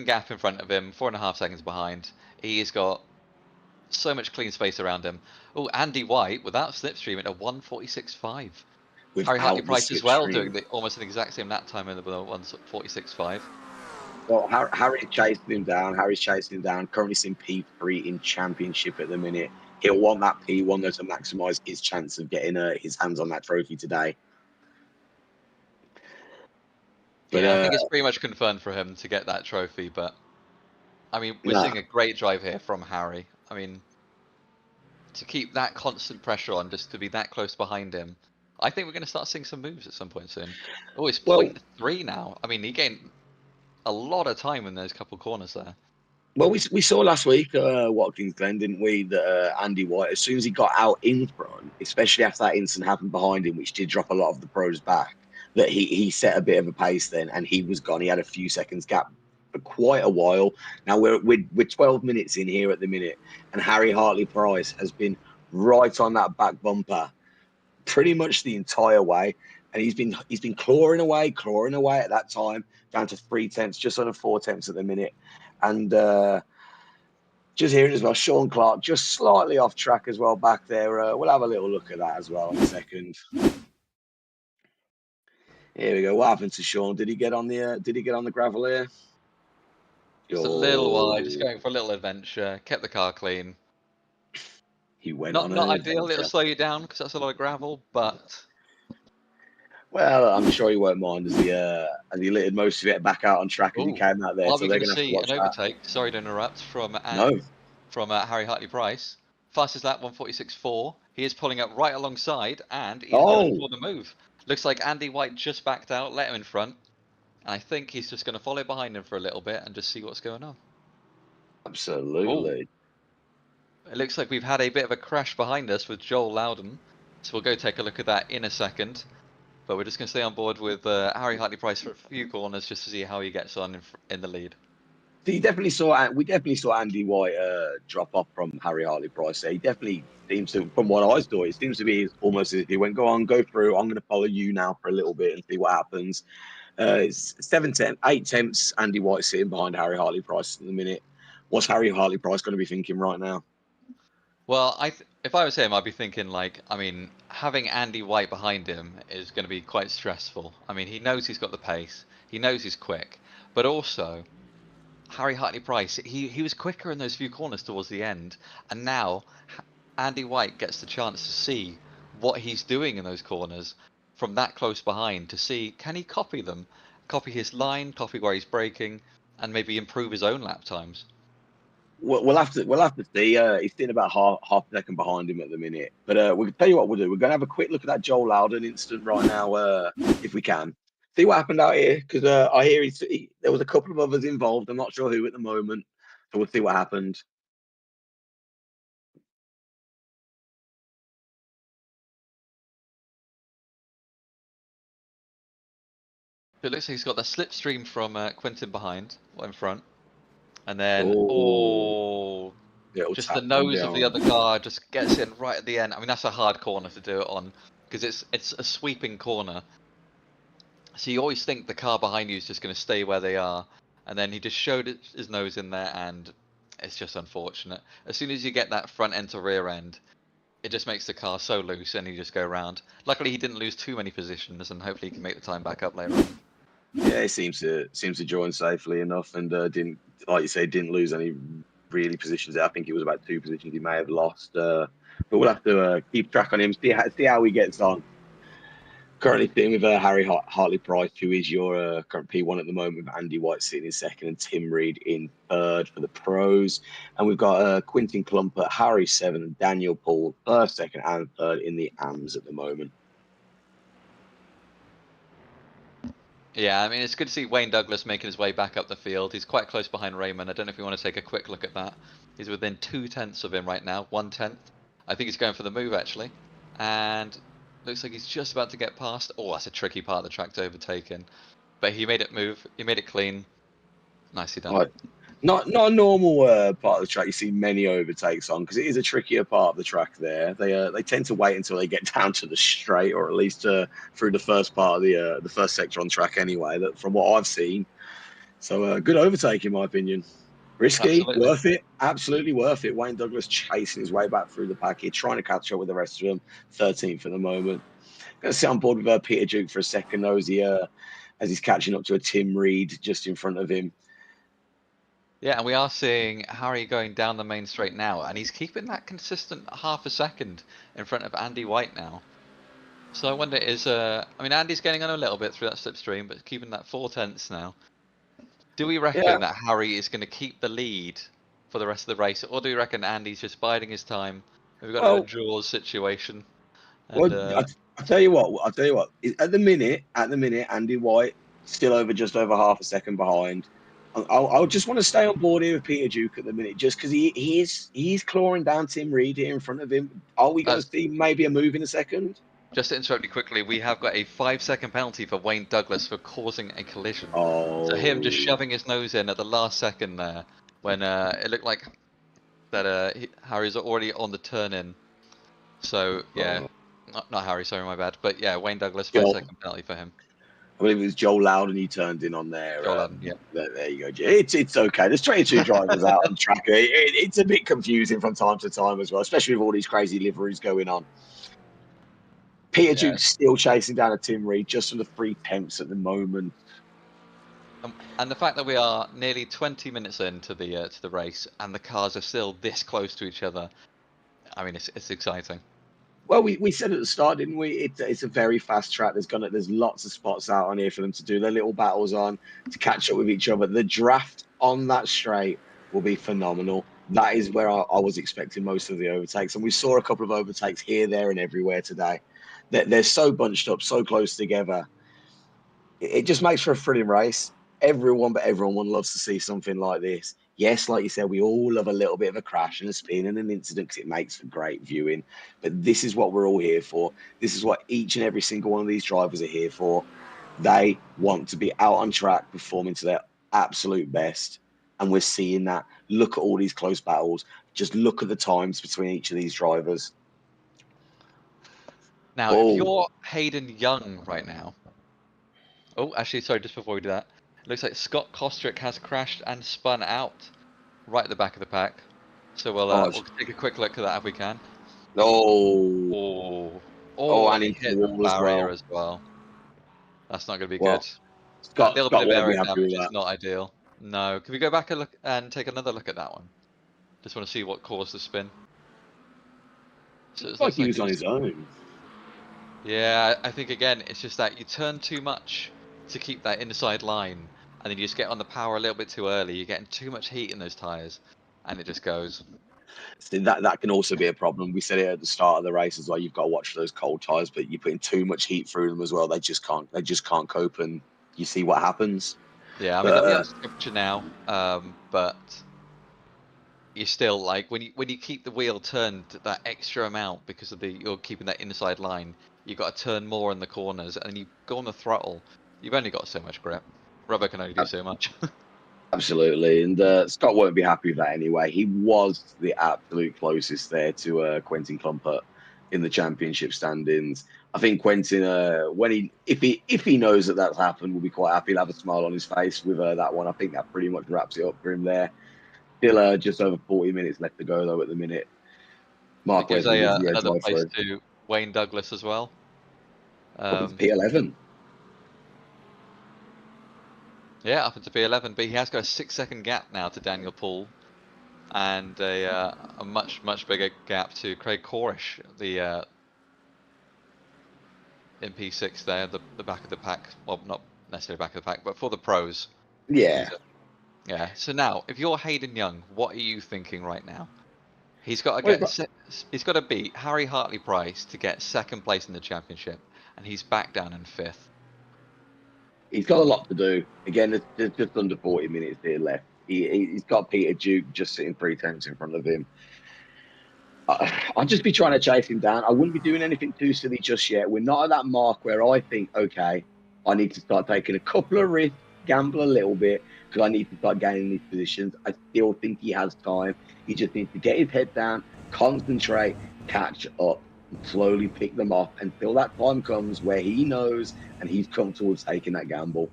gap in front of him, 4.5 seconds behind. He's got so much clean space around him. Oh, Andy White without slipstream at a 1:46.5. Harry Without the Hartley-Price as well slipstream. doing almost the exact same lap time in the 1:46.5. Well, Harry's chasing him down. Harry's chasing him down. Currently seeing P3 in championship at the minute. He'll want that P1 though to maximise his chance of getting his hands on that trophy today. But Yeah, I think it's pretty much confirmed for him to get that trophy, but I mean, we're no, seeing a great drive here from Harry. I mean, to keep that constant pressure on, just to be that close behind him, I think we're going to start seeing some moves at some point soon. Oh, it's well, 0.3 now. I mean, he gained a lot of time in those couple corners there. well, we saw last week Watkins Glen, didn't we? That Andy White, as soon as he got out in front, especially after that incident happened behind him, which did drop a lot of the pros back, that he set a bit of a pace then, and he was gone. He had a few seconds gap for quite a while. Now we're 12 minutes in here at the minute, and Harry Hartley-Price has been right on that back bumper pretty much the entire way. And he's been clawing away at that time, down to 3/10, just under 4/10 at the minute. And just hearing as well, Sean Clark just slightly off track as well back there. We'll have a little look at that as well in a second. Here we go. What happened to Sean? Did he get on the gravel here? Just a little wide, just going for a little adventure. Kept the car clean. He went not on not an ideal. adventure. It'll slow you down because that's a lot of gravel, but well, I'm sure he won't mind as he littered most of it back out on track as he came out there. Are So we they're going going to to have to see watch an that. overtake? Sorry to interrupt from Harry Hartley-Price. Fastest lap 1:46.4. He is pulling up right alongside, and he's going for the move. Looks like Andy White just backed out, let him in front, and I think he's just going to follow behind him for a little bit and just see what's going on. Absolutely. It looks like we've had a bit of a crash behind us with Joel Loudon, so we'll go take a look at that in a second. But we're just going to stay on board with Harry Hartley-Price for a few corners just to see how he gets on in the lead. We definitely saw Andy White drop off from Harry Hartley-Price. He definitely seems to, from what I saw, it seems to be almost as if he went, go through. I'm going to follow you now for a little bit and see what happens. It's 8 temps. Andy White sitting behind Harry Hartley-Price in the minute. What's Harry Hartley-Price going to be thinking right now? Well, if I was him, I'd be thinking having Andy White behind him is going to be quite stressful. I mean, he knows he's got the pace, he knows he's quick, but also Harry Hartley-Price, he was quicker in those few corners towards the end, and now Andy White gets the chance to see what he's doing in those corners from that close behind to see, can he copy them, copy his line, copy where he's braking, and maybe improve his own lap times. We'll have to see. He's still about half a second behind him at the minute. But we'll tell you what we'll do. We're going to have a quick look at that Joel Loudon incident right now, if we can. See what happened out here, because I hear there was a couple of others involved. I'm not sure who at the moment. So we'll see what happened. It looks like he's got the slipstream from Quintin behind, or in front. And then, just the nose of the other car just gets in right at the end. I mean, that's a hard corner to do it on, because it's a sweeping corner. So you always think the car behind you is just going to stay where they are. And then he just showed his nose in there, and it's just unfortunate. As soon as you get that front end to rear end, it just makes the car so loose, and you just go around. Luckily, he didn't lose too many positions, and hopefully he can make the time back up later on. Yeah, he seems to join safely enough, and didn't, like you say, didn't lose any really positions. I think it was about 2 positions he may have lost. But we'll have to keep track on him, see how he gets on. Currently sitting with Harry Hartley-Price, who is your current P1 at the moment, with Andy White sitting in second and Tim Reed in third for the pros. And we've got Quintin Clumper, Harry 7, and Daniel Paul first, second, and third in the AMs at the moment. Yeah, I mean, it's good to see Wayne Douglas making his way back up the field. He's quite close behind Raymond. I don't know if you want to take a quick look at that. He's within 2/10 of him right now, 1/10. I think he's going for the move, actually. And looks like he's just about to get past. Oh, that's a tricky part of the track to overtake in. But he made it move. He made it clean. Nicely done. Right. Not a normal part of the track you see many overtakes on, because it is a trickier part of the track there. They tend to wait until they get down to the straight, or at least through the first part of the first sector on track anyway, that from what I've seen. So good overtake in my opinion. Risky, Absolutely. worth it, absolutely worth it. Wayne Douglas chasing his way back through the pack here, trying to catch up with the rest of them. 13th at the moment. Going to sit on board with Peter Duke for a second though, as he's catching up to a Tim Reed just in front of him. Yeah, and we are seeing Harry going down the main straight now, and he's keeping that consistent half a second in front of Andy White now. So I wonder, I mean, Andy's getting on a little bit through that slipstream, but keeping that 4/10 now. Do we reckon that Harry is going to keep the lead for the rest of the race, or do we reckon Andy's just biding his time? We've got a draws situation. And, well, I'll tell you what. At the minute, Andy White still just over half a second behind. I just want to stay on board here with Peter Duke at the minute, just because he is clawing down Tim Reed here in front of him. Are we going to see maybe a move in a second? Just to interrupt you quickly, we have got a 5-second penalty for Wayne Douglas for causing a collision. So him just Oh, shoving his nose in at the last second there, when it looked like that Harry's already on the turn in. So yeah, oh. not Harry, sorry, my bad. But yeah, Wayne Douglas, Joel, 5-second penalty for him. I believe it was Joel Loudon he turned in on there. Joel Allen, yeah. There you go. It's okay. There's 22 drivers out on track. It's a bit confusing from time to time as well, especially with all these crazy liveries going on. Peter Yeah. Duke's still chasing down a Tim Reed just for the 3/10 at the moment. And the fact that we are nearly 20 minutes into the race and the cars are still this close to each other, I mean, it's exciting. Well, we said at the start, didn't we? It's a very fast track. There's lots of spots out on here for them to do their little battles on to catch up with each other. The draft on that straight will be phenomenal. That is where I was expecting most of the overtakes, and we saw a couple of overtakes here, there, and everywhere today. They're so bunched up, so close together. It just makes for a thrilling race. Everyone loves to see something like this. Yes, like you said, we all love a little bit of a crash and a spin and an incident because it makes for great viewing. But this is what we're all here for. This is what each and every single one of these drivers are here for. They want to be out on track, performing to their absolute best. And we're seeing that. Look at all these close battles. Just look at the times between each of these drivers. Now, if Oh, you're Hayden Young right now, oh, actually, sorry, just before we do that, it looks like Scott Kostrick has crashed and spun out right at the back of the pack. So we'll take a quick look at that if we can. no. Oh, And and it into the hit the wall as barrier well. as well. That's not going to be Well, good. That little bit Scott of won't be barrier happy with damage is that. not ideal. No, can we go back and look and take another look at that one? Just want to see what caused the spin. So it Like looks he like was it on was. his own. Yeah, I think again it's just that you turn too much to keep that inside line, and then you just get on the power a little bit too early. You're getting too much heat in those tires, and it just goes. So that can also be a problem. We said it at the start of the race as well. You've got to watch those cold tires, but you're putting too much heat through them as well. They just can't cope, and you see what happens. Yeah, I mean But they'll be out of temperature now, but you still like when you keep the wheel turned that extra amount because of you're keeping that inside line. You've got to turn more in the corners, and you go on the throttle. You've only got so much grip. Rubber can only do so much. absolutely, and Scott won't be happy with that anyway. He was the absolute closest there to Quentin Clumpert in the championship standings. I think Quentin, when if he knows that that's happened, will be quite happy. He'll have a smile on his face with that one. I think that pretty much wraps it up for him there. Still just over 40 minutes left to go though at the minute. It Mark gives Webber with the another drive place through to Wayne Douglas as well. up into P11. Yeah, up into P11, but he has got a 6-second gap now to Daniel Poole, and a much bigger gap to Craig Corish, the in P6 there, the back of the pack. Well, not necessarily back of the pack, but for the pros. Yeah. Yeah. So now, if you're Hayden Young, what are you thinking right now? He's got to Well, he's got to beat Harry Hartley Price to get second place in the championship, and he's back down in 5th. he's got a lot to do. Again, there's just under 40 minutes here left. He's got Peter Duke just sitting 3/10 in front of him. I'd just be trying to chase him down. I wouldn't be doing anything too silly just yet. We're not at that mark where I think, okay, I need to start taking a couple of risks, gamble a little bit, because I need to start gaining these positions. I still think he has time. He just needs to get his head down, concentrate, catch up, and slowly pick them off until that time comes where he knows and he's comfortable taking that gamble.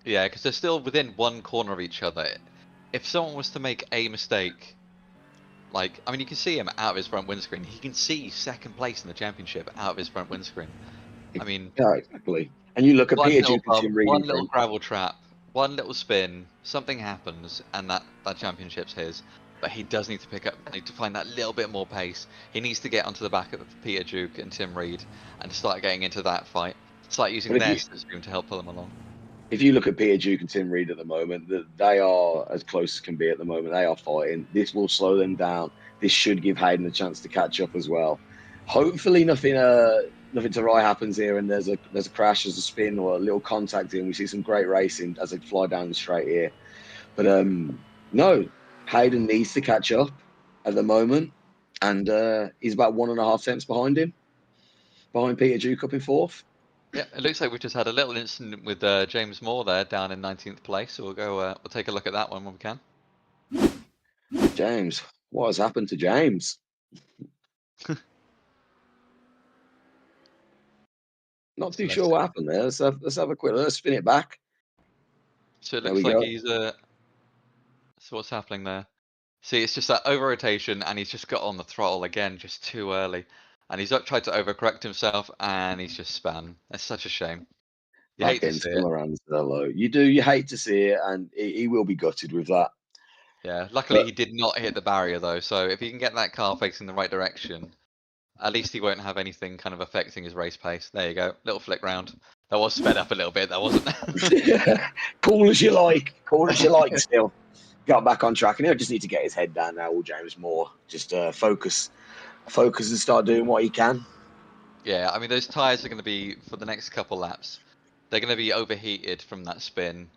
Yeah, because they're still within one corner of each other. If someone was to make a mistake, like, I mean, you can see him out of his front windscreen. He can see second place in the championship out of his front windscreen. I mean, Yeah, exactly. And you look at one Peter little Duke and bump, Tim Reed one in little front. gravel trap, one little spin, something happens, and that championship's his. But he does need to find that little bit more pace. He needs to get onto the back of Peter Duke and Tim Reed and start getting into that fight. Start using But their slipstream to help pull him along. if you look at Peter Duke and Tim Reed at the moment, they are as close as can be at the moment. They are fighting. This will slow them down. This should give Hayden a chance to catch up as well. Hopefully, nothing to right happens here, and there's a crash, there's a spin, or a little contact here, and we see some great racing as they fly down the straight here. But no, Hayden needs to catch up at the moment, and he's about 1.5 cents behind him. behind Peter Duke up in 4th. Yeah, it looks like we've just had a little incident with James Moore there down in 19th place. So we'll go. We'll take a look at that one when we can. James, what has happened to James? Not too sure what happened there. Let's have a quick. Let's spin it back. So it There looks we like go. he's. So what's happening there? See, it's just that over rotation, and he's just got on the throttle again, just too early. And he's tried to overcorrect himself, and he's just spun. That's such a shame. You Back hate to end see still it. around low. You do. You hate to see it, and he will be gutted with that. Yeah, luckily But he did not hit the barrier though, so if he can get that car facing the right direction, at least he won't have anything kind of affecting his race pace. There you go, little flick round. That was sped up a little bit, that wasn't. cool as you like. Cool as you like. Still got back on track, and he'll just need to get his head down now. Will James Moore just focus and start doing what he can? Yeah, I mean those tyres are going to be for the next couple laps. They're going to be overheated from that spin.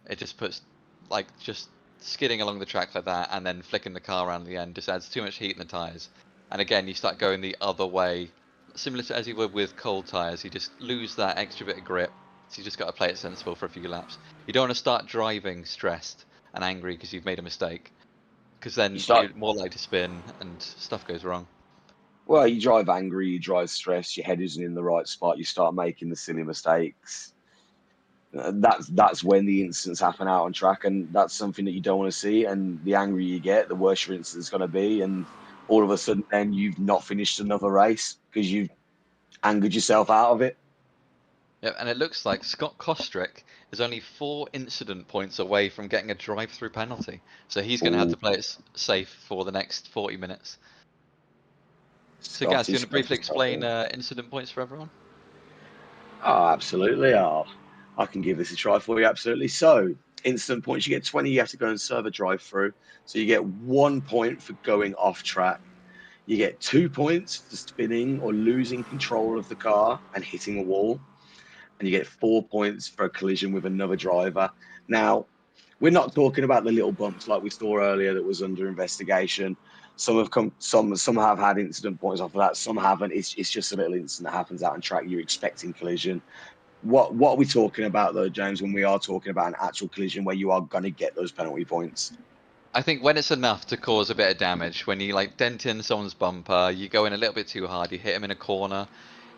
It just puts like just skidding along the track like that, and then flicking the car around the end just adds too much heat in the tyres. And again, you start going the other way, similar to as you would with cold tyres. You just lose that extra bit of grip. So you just got to play it sensible for a few laps. You don't want to start driving stressed and angry because you've made a mistake, because You then start. you're more likely to spin and stuff goes wrong. Well, you drive angry, you drive stressed, your head isn't in the right spot, you start making the silly mistakes. That's when the incidents happen out on track, and that's something that you don't want to see. And the angrier you get, the worse your incident's going to be, and all of a sudden, then you've not finished another race because you've angered yourself out of it. Yeah, and it looks like Scott Kostrick is only 4 incident points away from getting a drive-through penalty. So he's going to have Ooh, to play it safe for the next 40 minutes. So Gaz, do you Scottish want to briefly Scottish explain trouble. incident points for everyone? Oh, absolutely. Oh, I can give this a try for you. Absolutely. So, instant points, you get 20. You have to go and serve a drive through. So, you get 1 point for going off track. You get 2 points for spinning or losing control of the car and hitting a wall. And you get 4 points for a collision with another driver. Now, we're not talking about the little bumps like we saw earlier that was under investigation. Some have come, some have had incident points off of that. Some haven't. It's just a little incident that happens out on track. You're expecting collision. What are we talking about though, James? When we are talking about an actual collision where you are going to get those penalty points? I think when it's enough to cause a bit of damage, when you like dent in someone's bumper, you go in a little bit too hard, you hit them in a corner.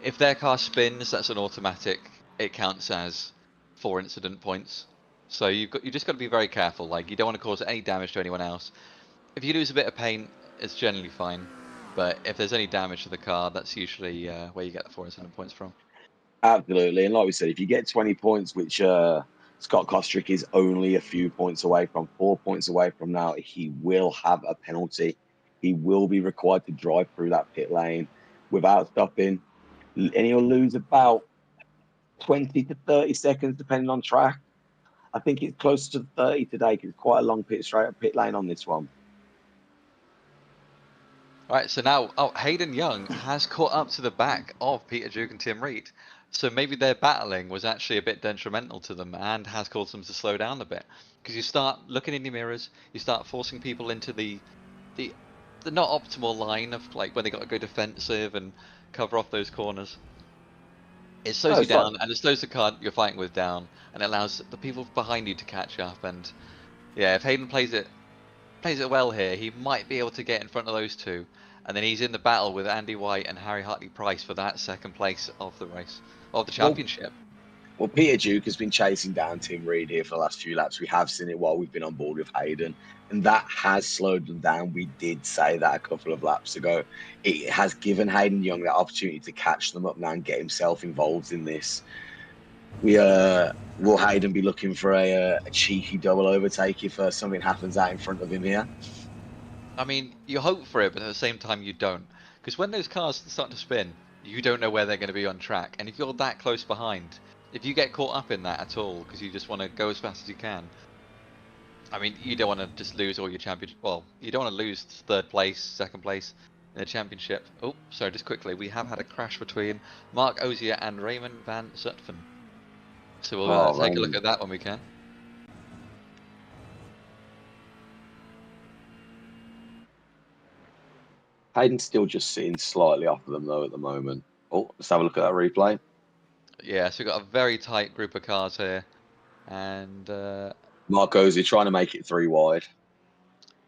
If their car spins, that's an automatic. It counts as 4 incident points. So you just got to be very careful. Like you don't want to cause any damage to anyone else. If you lose a bit of paint, it's generally fine. But if there's any damage to the car, that's usually where you get the 4 incident points from. Absolutely. And like we said, if you get 20 points, which Scott Kostrick is only a few points away from, 4 points away from now, he will have a penalty. He will be required to drive through that pit lane without stopping. And he'll lose about 20 to 30 seconds, depending on track. I think it's close to 30 today because it's quite a long pit lane on this one. Right, so now, Hayden Young has caught up to the back of Peter Duke and Tim Reed. So maybe their battling was actually a bit detrimental to them and has caused them to slow down a bit. Because you start looking in your mirrors, you start forcing people into the the not optimal line of like when they got to go defensive and cover off those corners. It slows No, you it's like down and it slows the car you're fighting with down and allows the people behind you to catch up. And yeah, if Hayden plays it well here, he might be able to get in front of those two. And then he's in the battle with Andy White and Harry Hartley Price for that second place of the race, of the well, championship. Well, Peter Duke has been chasing down Tim Reed here for the last few laps. We have seen it while we've been on board with Hayden, and that has slowed them down. We did say that a couple of laps ago. It has given Hayden Young that opportunity to catch them up now and get himself involved in this. We will Hayden be looking for a cheeky double overtake if something happens out in front of him here? I mean, you hope for it, but at the same time you don't. Because when those cars start to spin, you don't know where they're going to be on track. And if you're that close behind, if you get caught up in that at all, because you just want to go as fast as you can, I mean, you don't want to just lose all your championship. Well, you don't want to lose third place, second place in the championship. Oh, sorry, just quickly, we have had a crash between Mark Ozier and Raymond van Zutphen. So we'll Oh, take a look Raymond. at that when we can. Hayden's still just sitting slightly off of them though at the moment. Oh, let's have a look at that replay. Yeah, so we've got a very tight group of cars here, and Marco's trying to make it 3 wide.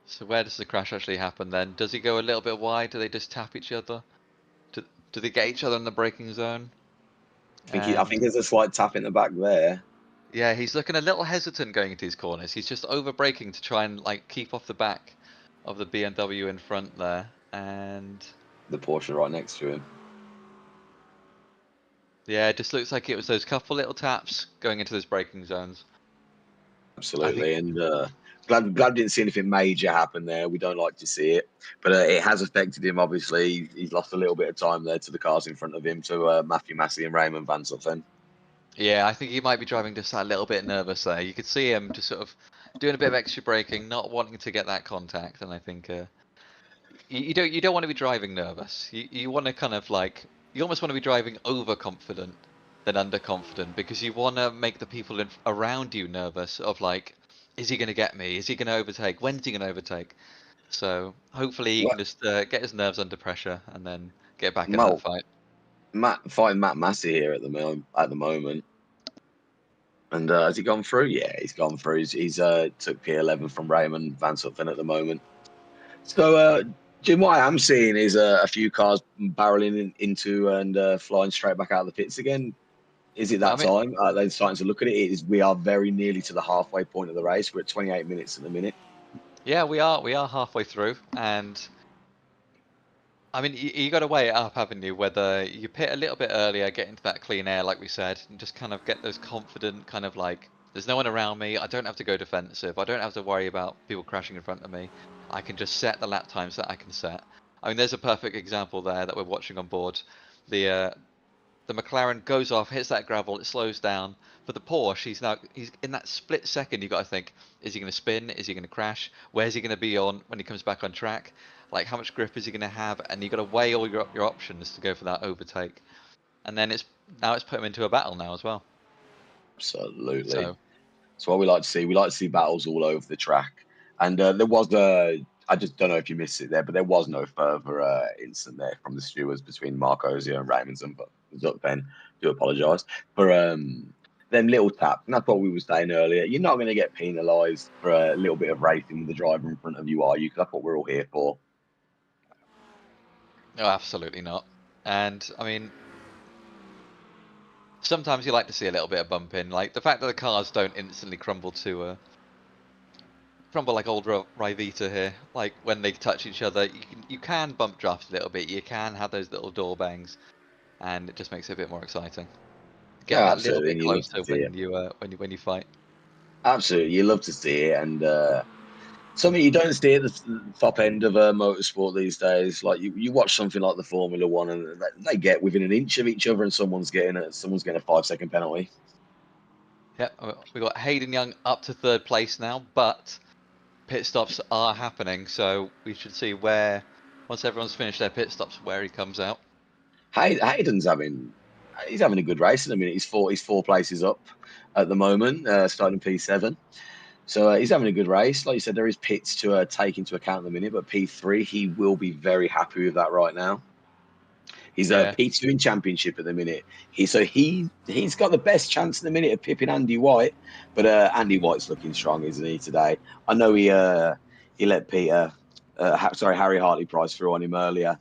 so where does the crash actually happen then? Does he go a little bit wide? Do they just tap each other? Do they get each other in the braking zone? I And think there's a slight tap in the back there. yeah, he's looking a little hesitant going into his corners. He's just over braking to try and like keep off the back of the BMW in front there, and The Porsche right next to him. yeah, it just looks like it was those couple little taps going into those braking zones. I think, Absolutely, and glad we didn't see anything major happen there. We don't like to see it, but it has affected him. Obviously, he's lost a little bit of time there to the cars in front of him, to Matthew Massey and Raymond Van Zutten. yeah, I think he might be driving just a little bit nervous there. You could see him just sort of doing a bit of extra braking, not wanting to get that contact, and I think you don't want to be driving nervous. You want to kind of like you almost want to be driving overconfident than underconfident because you want to make the people around you nervous of like, is he going to get me? Is he going to overtake? When's he going to overtake? So hopefully he Well, can just get his nerves under pressure and then get back in that Matt, fight. fighting Matt Massey here at the moment. And has he gone through? Yeah, he's gone through. He's took P11 from Raymond Van Zutten at the moment. So, Jim, what I am seeing is a few cars barreling into and flying straight back out of the pits again. Is it I that mean, time? They're starting to look at it. We are very nearly to the halfway point of the race. We're at 28 minutes at the minute. yeah, we are halfway through, and I mean, you got to weigh it up, haven't you? Whether you pit a little bit earlier, get into that clean air, like we said, and just kind of get those confident, kind of like, there's no one around me. I don't have to go defensive. I don't have to worry about people crashing in front of me. I can just set the lap times that I can set. I mean, there's a perfect example there that we're watching on board. The McLaren goes off, hits that gravel, it slows down. For the Porsche, he's in that split second. You got to think: is he going to spin? Is he going to crash? Where's he going to be on when he comes back on track? Like how much grip is he going to have? And you got to weigh all your options to go for that overtake. And then it's put him into a battle now as well. Absolutely. So That's what we like to see. We like to see battles all over the track. And there was I just don't know if you missed it there, but there was no further incident there from the stewards between Mark Osier and Raymondson. But then do apologise for them little taps. And that's what we were saying earlier. You're not going to get penalised for a little bit of racing with the driver in front of you, are you? Because that's what we're all here for. no, absolutely not. And I mean, sometimes you like to see a little bit of bumping, like the fact that the cars don't instantly crumble like old Rivita here. Like when they touch each other, you can bump draft a little bit. You can have those little door bangs, and it just makes it a bit more exciting. Get Yeah, that little absolutely. bit And you love to closer see it. when you fight. Absolutely. You love to see it. And something you don't see at the top end of motorsport these days. Like you watch something like the Formula One, and they get within an inch of each other, and someone's getting a 5-second penalty. Yep, we got Hayden Young up to third place now, but pit stops are happening, so we should see where once everyone's finished their pit stops, where he comes out. Hayden's having a good race at the minute. He's four places up at the moment, starting P7. So he's having a good race. Like you said, there is pits to take into account at the minute, but P3, he will be very happy with that right now. He's Yeah, P2 in championship at the minute. He's got the best chance in the minute of pipping Andy White, but Andy White's looking strong, isn't he today? I know he let Harry Hartley Price through on him earlier,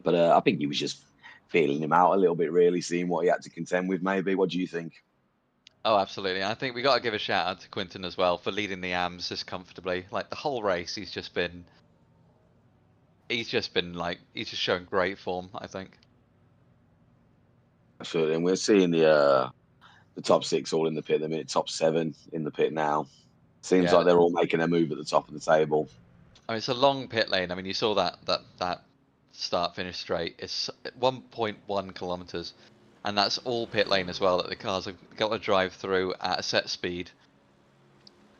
but I think he was just feeling him out a little bit, really, seeing what he had to contend with. Maybe. What do you think? oh, absolutely. I think we got to give a shout out to Quinton as well for leading the AMs just comfortably. Like the whole race, he's just showing great form, I think. Absolutely, and we're seeing the top six all in the pit at the minute, top seven in the pit now. Seems Yeah, like they're all making a move at the top of the table. I mean it's a long pit lane. I mean you saw that start finish straight. It's 1.1 kilometers, and that's all pit lane as well. That the cars have got to drive through at a set speed,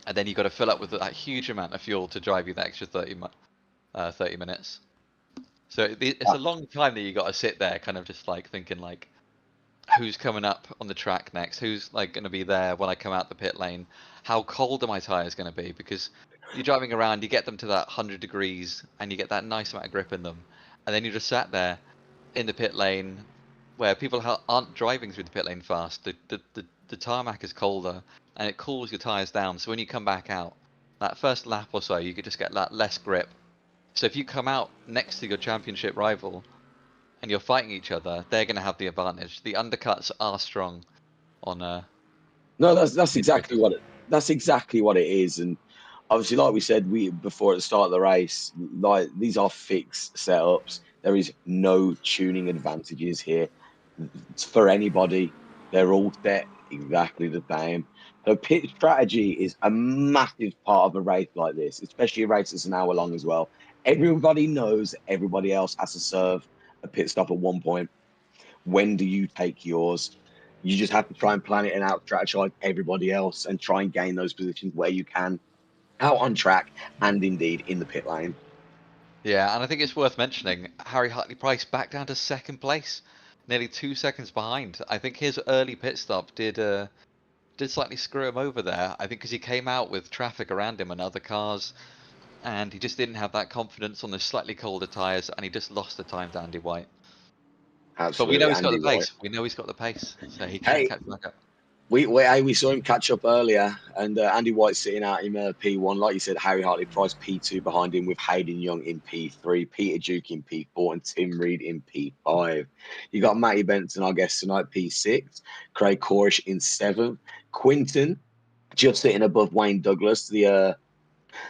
and then you've got to fill up with that huge amount of fuel to drive you the extra 30 minutes. So it's a long time that you got to sit there, kind of just like thinking like, who's coming up on the track next? Who's like going to be there when I come out the pit lane? How cold are my tires going to be? Because you're driving around, you get them to that 100 degrees, and you get that nice amount of grip in them, and then you just sat there in the pit lane, where people aren't driving through the pit lane fast. The tarmac is colder and it cools your tyres down. So when you come back out, that first lap or so, you could just get that less grip. So if you come out next to your championship rival and you're fighting each other, they're going to have the advantage. The undercuts are strong on No, that's these exactly races. that's exactly what it is. And obviously, like we said, we before at the start of the race, like these are fixed setups. There is no tuning advantages here for anybody. They're all set exactly the same. So pit strategy is a massive part of a race like this, especially a race that's an hour long as well. Everybody knows that everybody else has to serve a pit stop at one point. When do you take yours? You just have to try and plan it and out strategize everybody else and try and gain those positions where you can out on track and indeed in the pit lane. Yeah, and I think it's worth mentioning Harry Hartley-Price back down to second place, nearly 2 seconds behind. I think his early pit stop did slightly screw him over there. I think because he came out with traffic around him and other cars, and he just didn't have that confidence on the slightly colder tyres, and he just lost the time to Andy White. But we know Absolutely, he's got the Andy White. pace. We know he's got the pace, so he can Hey, catch back up. we saw him catch up earlier, and Andy White sitting out in P1. Like you said, Harry Hartley-Price P2 behind him with Hayden Young in P3, Peter Duke in P4, and Tim Reed in P5. You got Matty Benson, I guess, tonight P6, Craig Corish in 7th, Quinton just sitting above Wayne Douglas, the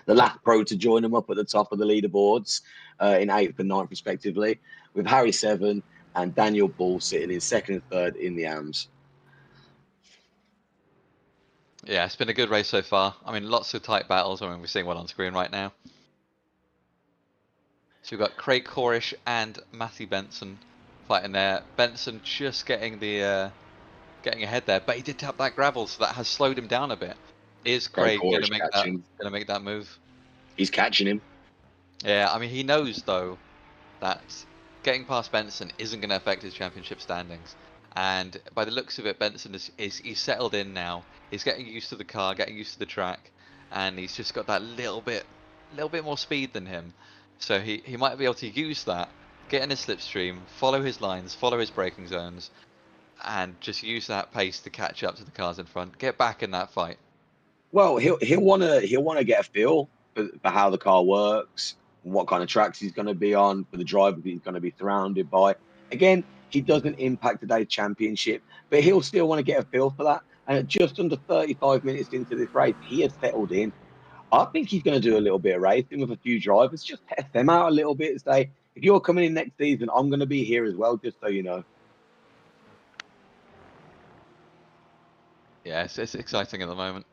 last pro to join him up at the top of the leaderboards in 8th and 9th, respectively, with Harry 7 and Daniel Ball sitting in 2nd and 3rd in the AMS. Yeah, it's been a good race so far. I mean, lots of tight battles. I mean, we're seeing one on screen right now. So we've got Craig Corish and Matthew Benson fighting there. Benson just getting the getting ahead there, but he did tap that gravel, so that has slowed him down a bit. Is Craig Craig Corish catching. gonna make that move? He's catching him. Yeah, I mean he knows though that getting past Benson isn't going to affect his championship standings. And by the looks of it, Benson is he's settled in now. He's getting used to the car, getting used to the track, and he's just got that little bit more speed than him. So he might be able to use that, get in his slipstream, follow his lines, follow his braking zones, and just use that pace to catch up to the cars in front, get back in that fight. Well, he'll wanna get a feel for how the car works, what kind of tracks he's going to be on, for the driver he's going to be surrounded by. Again, he doesn't impact today's championship, but he'll still want to get a feel for that. And at just under 35 minutes into this race, he has settled in. I think he's going to do a little bit of racing with a few drivers, just test them out a little bit. Say, if you're coming in next season, I'm going to be here as well, just so you know. Yeah, it's exciting at the moment.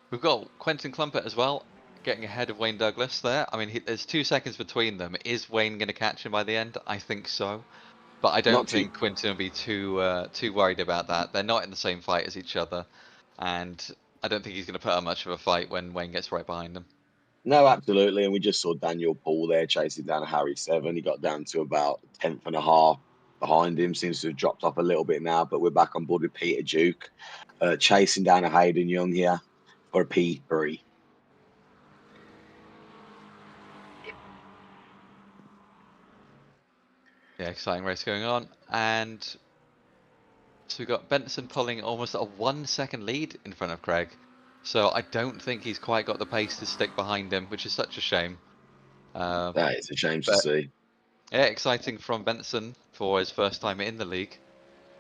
We've got Quentin Clumpett as well, getting ahead of Wayne Douglas there. I mean, there's 2 seconds between them. Is Wayne going to catch him by the end? I think so, but I Not don't too. think Quentin will be too worried about that. They're not in the same fight as each other, and I don't think he's going to put up much of a fight when Wayne gets right behind him. No, absolutely. And we just saw Daniel Paul there chasing down Harry 7. He got down to about 10th and a half behind him. Seems to have dropped off a little bit now, but we're back on board with Peter Duke, chasing down a Hayden Young here for a P3. Yeah, exciting race going on, and so we've got Benson pulling almost a 1 second lead in front of Craig. So I don't think he's quite got the pace to stick behind him, which is such a shame. That is a shame to But see. yeah, exciting from Benson for his first time in the league.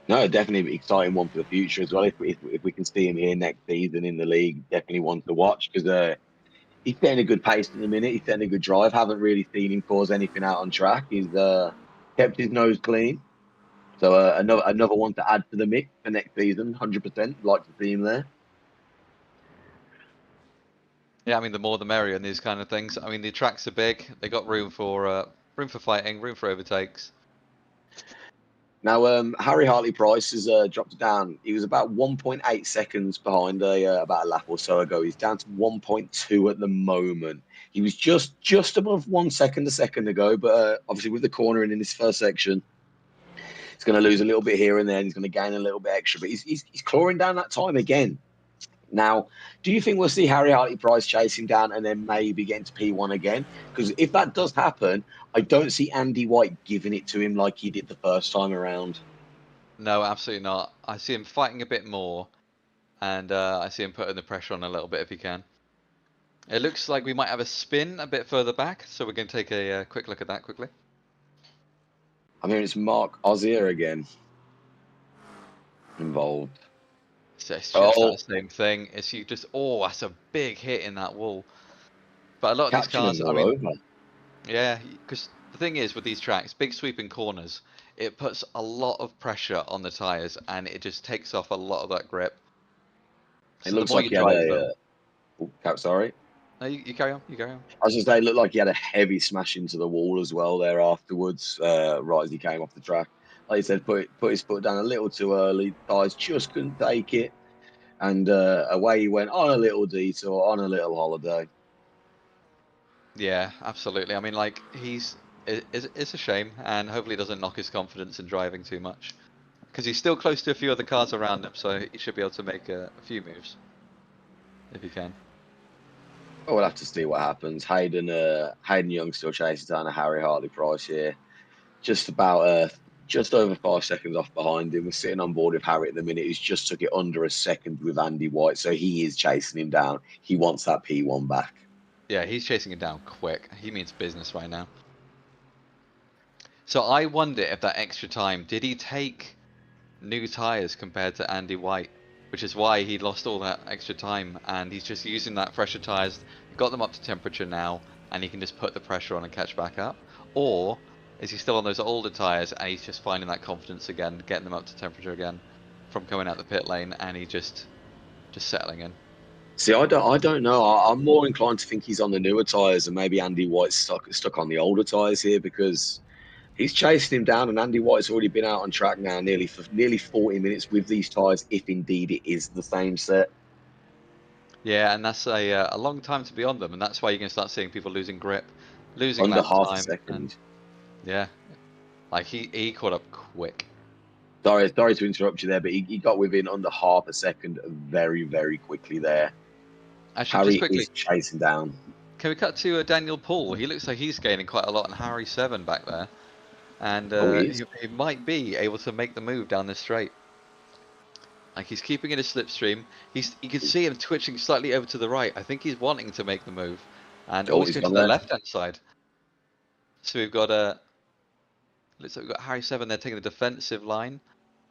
No, definitely an exciting one for the future as well. If we can see him here next season in the league, definitely one to watch because he's setting a good pace at the minute. He's setting a good drive. Haven't really seen him cause anything out on track. He's kept his nose clean. So another one to add to the mix for next season. 100%. Like to see him there. Yeah, I mean the more the merrier in these kind of things. I mean the tracks are big. They got room for fighting, room for overtakes. Now, Harry Hartley-Price has dropped it down. He was about 1.8 seconds behind about a lap or so ago. He's down to 1.2 at the moment. He was just above 1 second a second ago, but obviously with the cornering in this first section, he's going to lose a little bit here and there. And he's going to gain a little bit extra, but he's clawing down that time again. Now, do you think we'll see Harry Hartley-Price chase him down and then maybe get into P1 again? Because if that does happen, I don't see Andy White giving it to him like he did the first time around. No, absolutely not. I see him fighting a bit more, and I see him putting the pressure on a little bit if he can. It looks like we might have a spin a bit further back, so we're going to take a quick look at that quickly. I mean, it's Mark Ozier again involved. So it's just Oh, that same thing. It's you just, oh, that's a big hit in that wall. But a lot of these catching cars, him I all mean, over. yeah, because the thing is with these tracks, big sweeping corners, it puts a lot of pressure on the tires and it just takes off a lot of that grip. It So the looks more like you he had drive a. them, Sorry. no, you carry on, you carry on. I was just saying, it looked like he had a heavy smash into the wall as well there afterwards, right as he came off the track. Like you said, put his foot down a little too early. Tires just couldn't take it. And away he went on a little detour, on a little holiday. Yeah, absolutely. I mean, like it's a shame, and hopefully it doesn't knock his confidence in driving too much, because he's still close to a few other cars around him, so he should be able to make a few moves if he can. But we'll have to see what happens. Hayden Young still chasing down a Harry Hartley Price here. Just about just over 5 seconds off behind him. We're sitting on board with Harry at the minute. He's just took it under a second with Andy White, so he is chasing him down. He wants that P1 back. Yeah, he's chasing him down quick. He means business right now. So I wonder if that extra time, did he take new tires compared to Andy White, which is why he lost all that extra time, and he's just using that fresher tires, got them up to temperature now, and he can just put the pressure on and catch back up? Or is he still on those older tires and he's just finding that confidence again, getting them up to temperature again from coming out the pit lane, and he just settling in? See, I don't know. I'm more inclined to think he's on the newer tires, and maybe Andy White's stuck on the older tires here because he's chasing him down, and Andy White's already been out on track now nearly 40 minutes with these tires, if indeed it is the same set. Yeah, and that's a long time to be on them, and that's why you're going to start seeing people losing grip, losing Under lap half a time, and second. yeah, like he caught up quick. Sorry to interrupt you there, but he got within under half a second very, very quickly there. Actually, just Harry quickly, is chasing down. can we cut to Daniel Poole? He looks like he's gaining quite a lot on Harry 7 back there, and Oh, he is. he might be able to make the move down this straight. Like he's keeping in his slipstream. You can see him twitching slightly over to the right. I think he's wanting to make the move, and Oh, always he's going to gone the left. left-hand side. So we've got looks like we've got Harry 7 there taking the defensive line.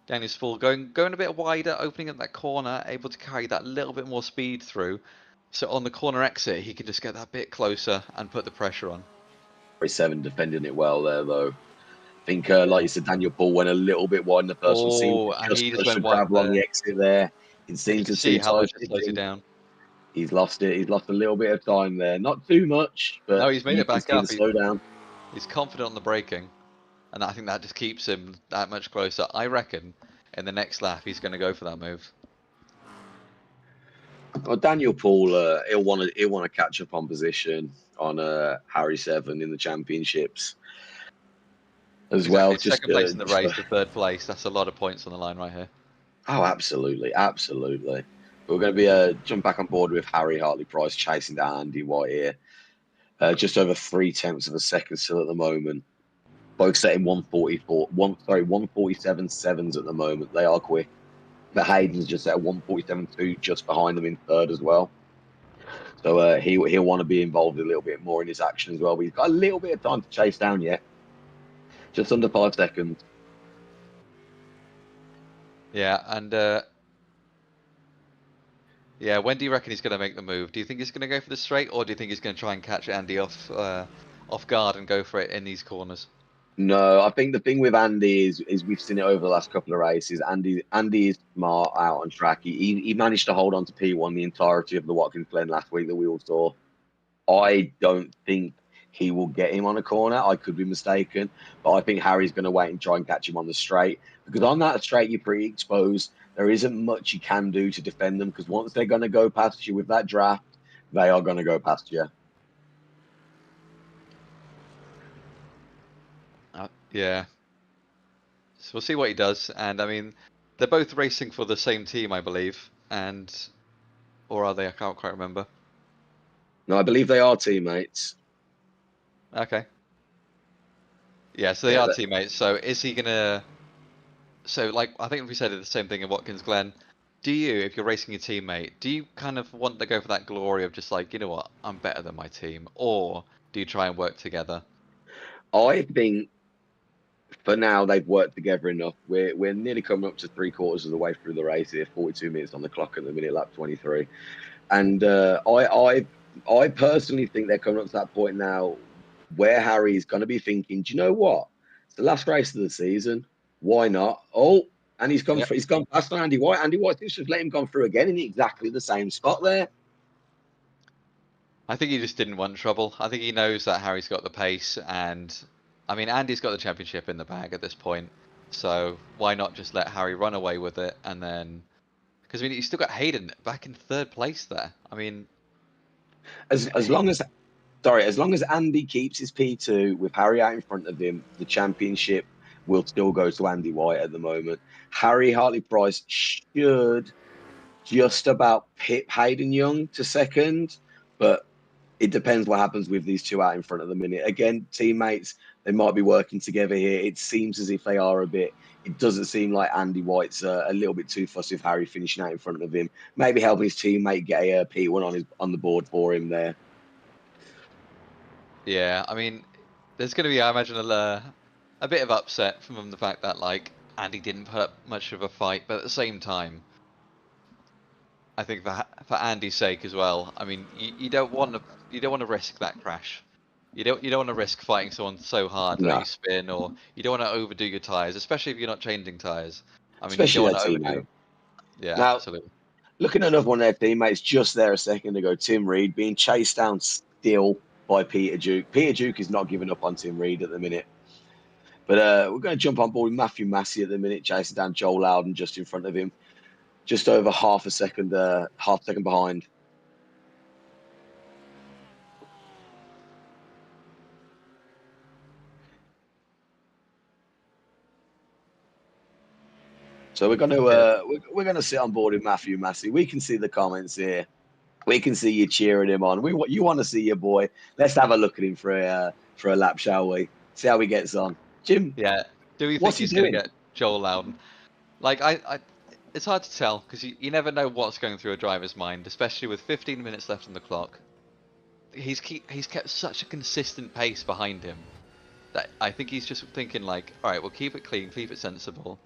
Daniel Poole going a bit wider, opening up that corner, able to carry that little bit more speed through. So on the corner exit, he can just get that bit closer and put the pressure on. Harry 7 defending it well there, though. I think, like you said, Daniel Paul went a little bit wide in the first one. Seemed Oh, to and just he just push the went wide gravel on there. the exit there. It You seems can to see see how tires much it slows you shifting. down. He's lost it. He's lost a little bit of time there. Not too much, No, but he's made you it can back see the up. slowdown. He's confident on the braking, and I think that just keeps him that much closer. I reckon in the next lap he's going to go for that move. Well, Daniel Paul, he'll want to catch up on position on Harry 7 in the championships as well. Exactly. Second place in the race to third place. That's a lot of points on the line right here. Oh, absolutely, absolutely. We're going to be jump back on board with Harry Hartley Price chasing down Andy White here. Just over 3/10 of a second still at the moment. Both setting 147 sevens at the moment. They are quick. But Hayden's just at 147.2 just behind them in third as well. So he'll want to be involved a little bit more in his action as well. But he's got a little bit of time to chase down yet. Just under 5 seconds. Yeah, and yeah, when do you reckon he's going to make the move? Do you think he's going to go for the straight, or do you think he's going to try and catch Andy off guard and go for it in these corners? No, I think the thing with Andy is we've seen it over the last couple of races. Andy is smart out on track. He managed to hold on to P1 the entirety of the Watkins Glen last week that we all saw. I don't think he will get him on a corner. I could be mistaken, but I think Harry's going to wait and try and catch him on the straight because on that straight you're pretty exposed. There isn't much you can do to defend them because once they're going to go past you with that draft, they are going to go past you. Yeah. So we'll see what he does. And I mean, they're both racing for the same team, I believe. And Or are they? I can't quite remember. No, I believe they are teammates. Okay. Yeah, so they Yeah, are teammates. So is he gonna? So like, I think we said the same thing in Watkins Glen. Do you, if you're racing your teammate, do you kind of want to go for that glory of just like, you know what, I'm better than my team, or do you try and work together? I think for now they've worked together enough. We're nearly coming up to 3/4 of the way through the race here. 42 minutes on the clock at the minute, lap 23. And I personally think they're coming up to that point now where Harry's going to be thinking, do you know what? It's the last race of the season. Why not? Oh, and Yep. he's gone past on Andy White. Andy White just let him go through again in exactly the same spot there. I think he just didn't want trouble. I think he knows that Harry's got the pace, and I mean, Andy's got the championship in the bag at this point. So why not just let Harry run away with it, and then because I mean, he's still got Hayden back in third place there. I mean, As long as as long as Andy keeps his P2 with Harry out in front of him, the championship will still go to Andy White at the moment. Harry Hartley Price should just about pip Hayden Young to second, but it depends what happens with these two out in front of the minute. Again, teammates, they might be working together here. It seems as if they are a bit. It doesn't seem like Andy White's a little bit too fussy with Harry finishing out in front of him. Maybe helping his teammate get a P1 on the board for him there. yeah, I mean, there's going to be, I imagine, a bit of upset from the fact that like Andy didn't put up much of a fight, but at the same time, I think for Andy's sake as well. I mean, you don't want to risk that crash. You don't want to risk fighting someone so hard that you No, spin, or you don't want to overdo your tires, especially if you're not changing tires. I mean, you especially don't their want to overdo teammate. them. Yeah, Now, absolutely. looking at another one of their teammates just there a second ago, Tim Reed being chased down still by Peter Duke. Peter Duke is not giving up on Tim Reed at the minute. But we're going to jump on board with Matthew Massey at the minute, chasing down Joel Loudon just in front of him, just over half a second behind. So Yeah, we're going to sit on board with Matthew Massey. We can see the comments here. We can see you cheering him on. You want to see your boy. Let's have a look at him for a lap, shall we? See how he gets on. Jim, yeah. Do we think what's he he's going to doing? get Joel Loudon? Like it's hard to tell because you never know what's going through a driver's mind, especially with 15 minutes left on the clock. He's kept such a consistent pace behind him that I think he's just thinking like, all right, we'll keep it clean, keep it sensible.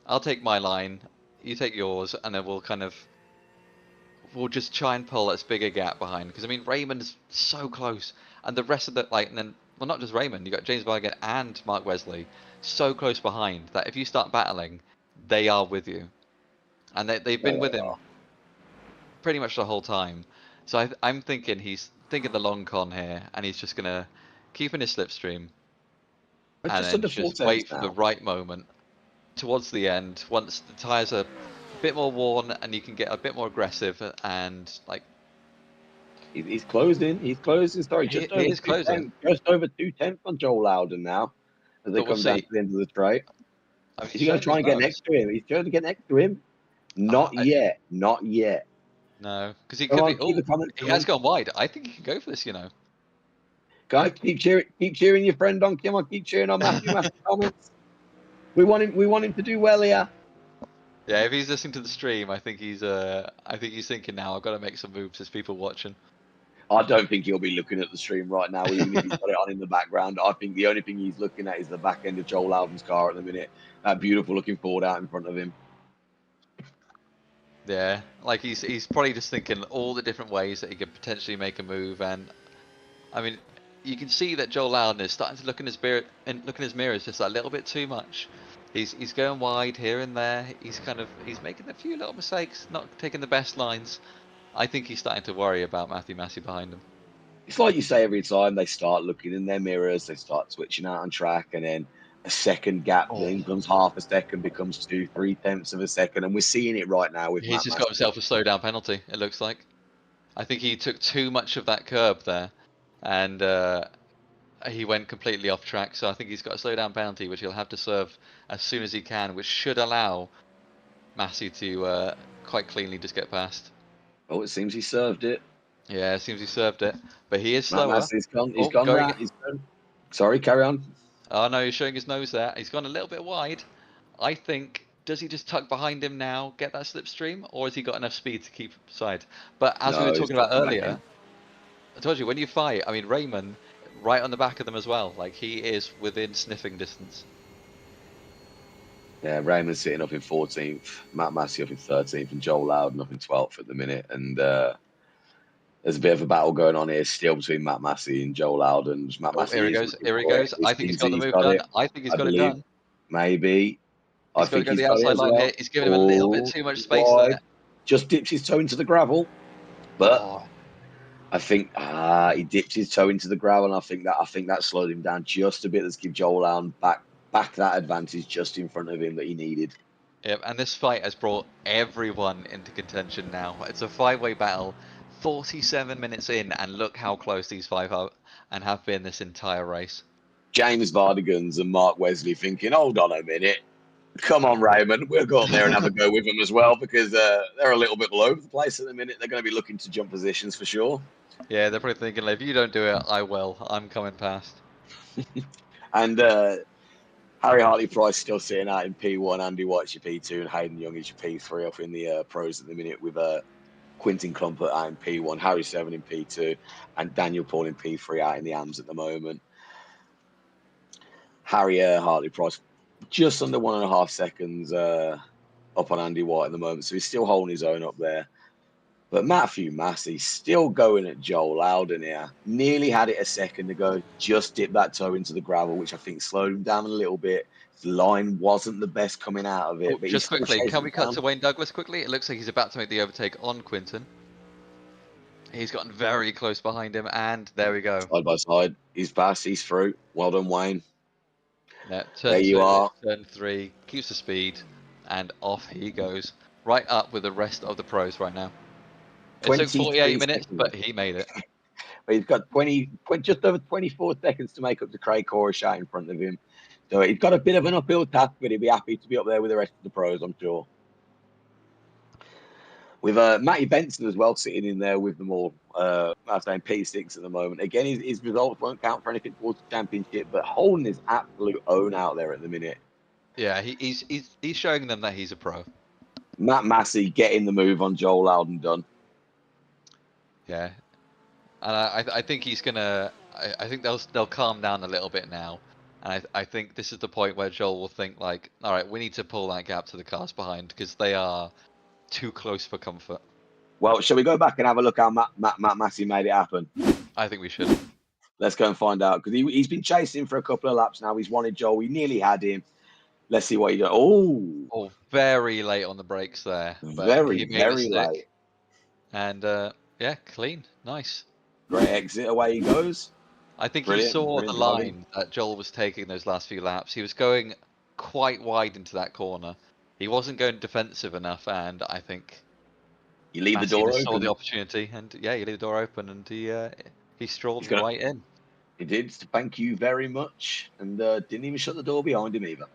I'll take my line, you take yours, and then we'll just try and pull as big a gap behind. Because I mean, Raymond's so close, and the rest of the like, and then well, not just Raymond, you got James Bargett and Mark Wesley so close behind that if you start battling, they are with you, and they've There been they with him are. pretty much the whole time. So I'm thinking he's thinking the long con here, and he's just gonna keep in his slipstream But and just then under four just tenths wait for the now. right moment towards the end, once the tires are a bit more worn and you can get a bit more aggressive and like He's closed in. He's closed in. Sorry, he is closing, just over 2/10 on Joel Loudon now as they but we'll come down to see. the end of the straight. I mean, Is he's he going to showing try his and get nose. next to him? He's trying to get next to him. Uh, Not I, yet. Not yet. no, because he Come could be. on, keep the Oh, comments he has coming. gone wide. I think he can go for this. You know. Guys, keep cheering your friend on. Come on, keep cheering on Matthew comments. We want him to do well here. Yeah, if he's listening to the stream, I think he's thinking now. I've got to make some moves. There's people watching. I don't think he'll be looking at the stream right now, even if he's got it on in the background. I think the only thing he's looking at is the back end of Joel Loudon's car at the minute. That beautiful looking Ford out in front of him. Yeah, like he's probably just thinking all the different ways that he could potentially make a move, and I mean, you can see that Joel Loudon is starting to look in his mirror and look in his mirrors just a little bit too much. He's going wide here and there. He's making a few little mistakes, not taking the best lines. I think he's starting to worry about Matthew Massey behind him. It's like you say every time they start looking in their mirrors, they start switching out on track, and then a second gap Oh, then becomes half a second, becomes 2, 3 tenths of a second. And we're seeing it right now with he's Matt just got Massey. himself a slow down penalty. It looks like. I think he took too much of that curb there, and he went completely off track. So I think he's got a slow down penalty, which he'll have to serve as soon as he can, which should allow Massey to quite cleanly just get past. Oh, it seems he served it. Yeah, it seems he served it, but he is Matt slower. Massey's gone. He's Oh, gone going. round. He's gone. Sorry, carry on. Oh no, he's showing his nose there. He's gone a little bit wide. I think, does he just tuck behind him now, get that slipstream, or has he got enough speed to keep side? But as we were No, he's talking about dropping back in. earlier, I told you, when you fight, I mean, Raymond, right on the back of them as well. Like, he is within sniffing distance. Yeah, Raymond's sitting up in 14th, Matt Massey up in 13th, and Joel Loudon up in 12th at the minute. And there's a bit of a battle going on here still between Matt Massey and Joel Loudon. Matt Oh, here he Massey is goes. looking Here he for it. goes. It I think he's seems got the he's move got done. it. I think he's I got it believe. done. Maybe. I He's got to think go he's the got it outside as line well. here. He's giving him a little bit too much space Wide. there. Just dips his toe into the gravel. But Oh, I think he dips his toe into the gravel, and I think that slowed him down just a bit. Let's give Joel Loudon back that advantage just in front of him that he needed. yep, and this fight has brought everyone into contention now. It's a five-way battle, 47 minutes in, and look how close these five are and have been this entire race. James Vardigans and Mark Wesley thinking, hold on a minute. Come on, Raymond. We'll go up there and have a go with them as well because they're a little bit all over the place at the minute. They're going to be looking to jump positions for sure. Yeah, they're probably thinking, like, if you don't do it, I will. I'm coming past. And Harry Hartley-Price still sitting out in P1, Andy White's your P2, and Hayden Young is your P3 up in the pros at the minute with Quintin Clumpert out in P1, Harry Seven in P2, and Daniel Paul in P3 out in the AMs at the moment. Harry Hartley-Price just under 1.5 seconds up on Andy White at the moment, so he's still holding his own up there. But Matthew Massey still going at Joel Loudon here. Nearly had it a second ago. Just dipped that toe into the gravel, which I think slowed him down a little bit. The line wasn't the best coming out of it, Oh, but he's just still quickly, can chasing we cut down. to Wayne Douglas quickly? It looks like he's about to make the overtake on Quinton. He's gotten very close behind him, and there we go. Side by side. He's past. He's through. Well done, Wayne. Yeah, There turn you two, are. turn three, keeps the speed, and off he goes. Right up with the rest of the pros right now. It took 48 23 minutes, seconds. but he made it. But he's got 20, just over 24 seconds to make up to Craig Corish out in front of him. So he's got a bit of an uphill task, but he'll be happy to be up there with the rest of the pros, I'm sure. With Matty Benson as well sitting in there with them all. I was saying P6 at the moment. Again, his results won't count for anything towards the championship, but holding his absolute own out there at the minute. Yeah, he's showing them that he's a pro. Matt Massey getting the move on Joel Loudon done. Yeah, and I think he's gonna. I think they'll calm down a little bit now, and I think this is the point where Joel will think like, all right, we need to pull that gap to the cars behind because they are too close for comfort. Well, shall we go back and have a look how Matt Massey made it happen? I think we should. Let's go and find out because he's been chasing for a couple of laps now. He's wanted Joel. He nearly had him. Let's see what he does. Oh, very late on the brakes there, but Very, he made it very stick. late. And yeah, clean, nice. Great exit. Away he goes. I think he Brilliant, saw the brilliant driving. line that Joel was taking those last few laps. He was going quite wide into that corner. He wasn't going defensive enough, and I think You leave the Massey door just saw the open. opportunity, and yeah, he leave the door open, and he strolled Gonna, right in. he did. Thank you very much, and didn't even shut the door behind him either.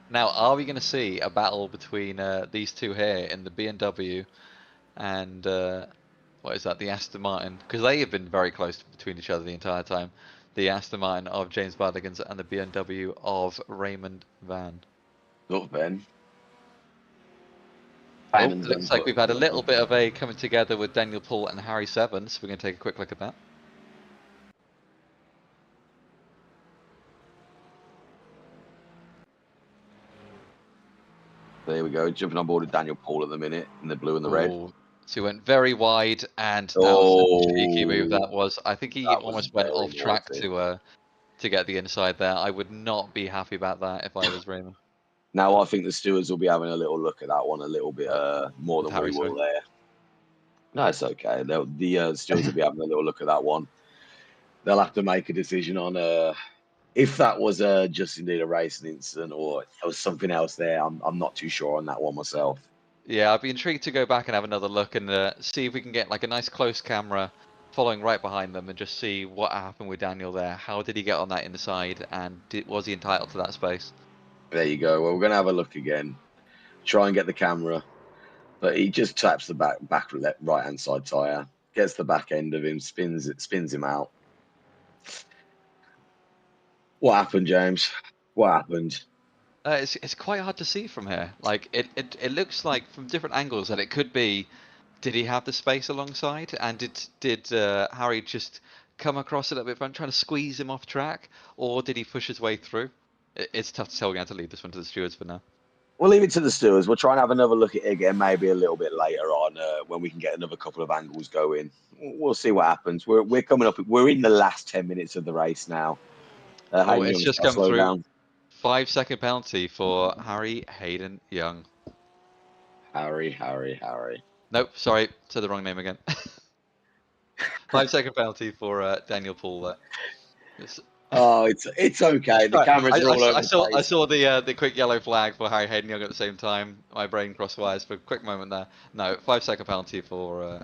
Now, are we going to see a battle between these two here in the BMW and what is that, the Aston Martin? Because they have been very close between each other the entire time. The Aston Martin of James Bardigans and the BMW of Raymond Van. Look, Ben. Oh, looks like we've had a little bit of a coming together with Daniel Paul and Harry Seven, so we're going to take a quick look at that. There we go. Jumping on board with Daniel Paul at the minute in the blue and the red. So he went very wide, and that was a cheeky move. That was. I think he almost went off track to get the inside there. I would not be happy about that if I was Raymond. Now I think the stewards will be having a little look at that one a little bit more than we will there. No, it's okay. The stewards will be having a little look at that one. They'll have to make a decision on if that was just indeed a racing incident or there was something else there. I'm not too sure on that one myself. Yeah, I'd be intrigued to go back and have another look and see if we can get like a nice close camera following right behind them and just see what happened with Daniel there. How did he get on that inside, and was he entitled to that space? There you go. Well, we're going to have a look again. Try and get the camera but he just taps the back right hand side tire, gets the back end of him, spins him out. What happened, James? What happened? It's quite hard to see from here. Like it looks like from different angles that it could be. Did he have the space alongside? And did Harry just come across a little bit front, trying to squeeze him off track, or did he push his way through? It's tough to tell. We're going to leave this one to the stewards for now. We'll leave it to the stewards. We'll try and have another look at it again, maybe a little bit later on when we can get another couple of angles going. We'll see what happens. We're coming up. We're in the last 10 minutes of the race now. Oh, Hayden it's Young's just got to come slow through. down. 5-second penalty for Harry Hayden Young. Harry. Nope, sorry, said the wrong name again. 5-second penalty for Daniel Poole there. Oh, it's okay. The Right. cameras are all over I the saw place. the quick yellow flag for Harry Hayden Young at the same time. My brain crossed wires for a quick moment there. No, 5-second penalty for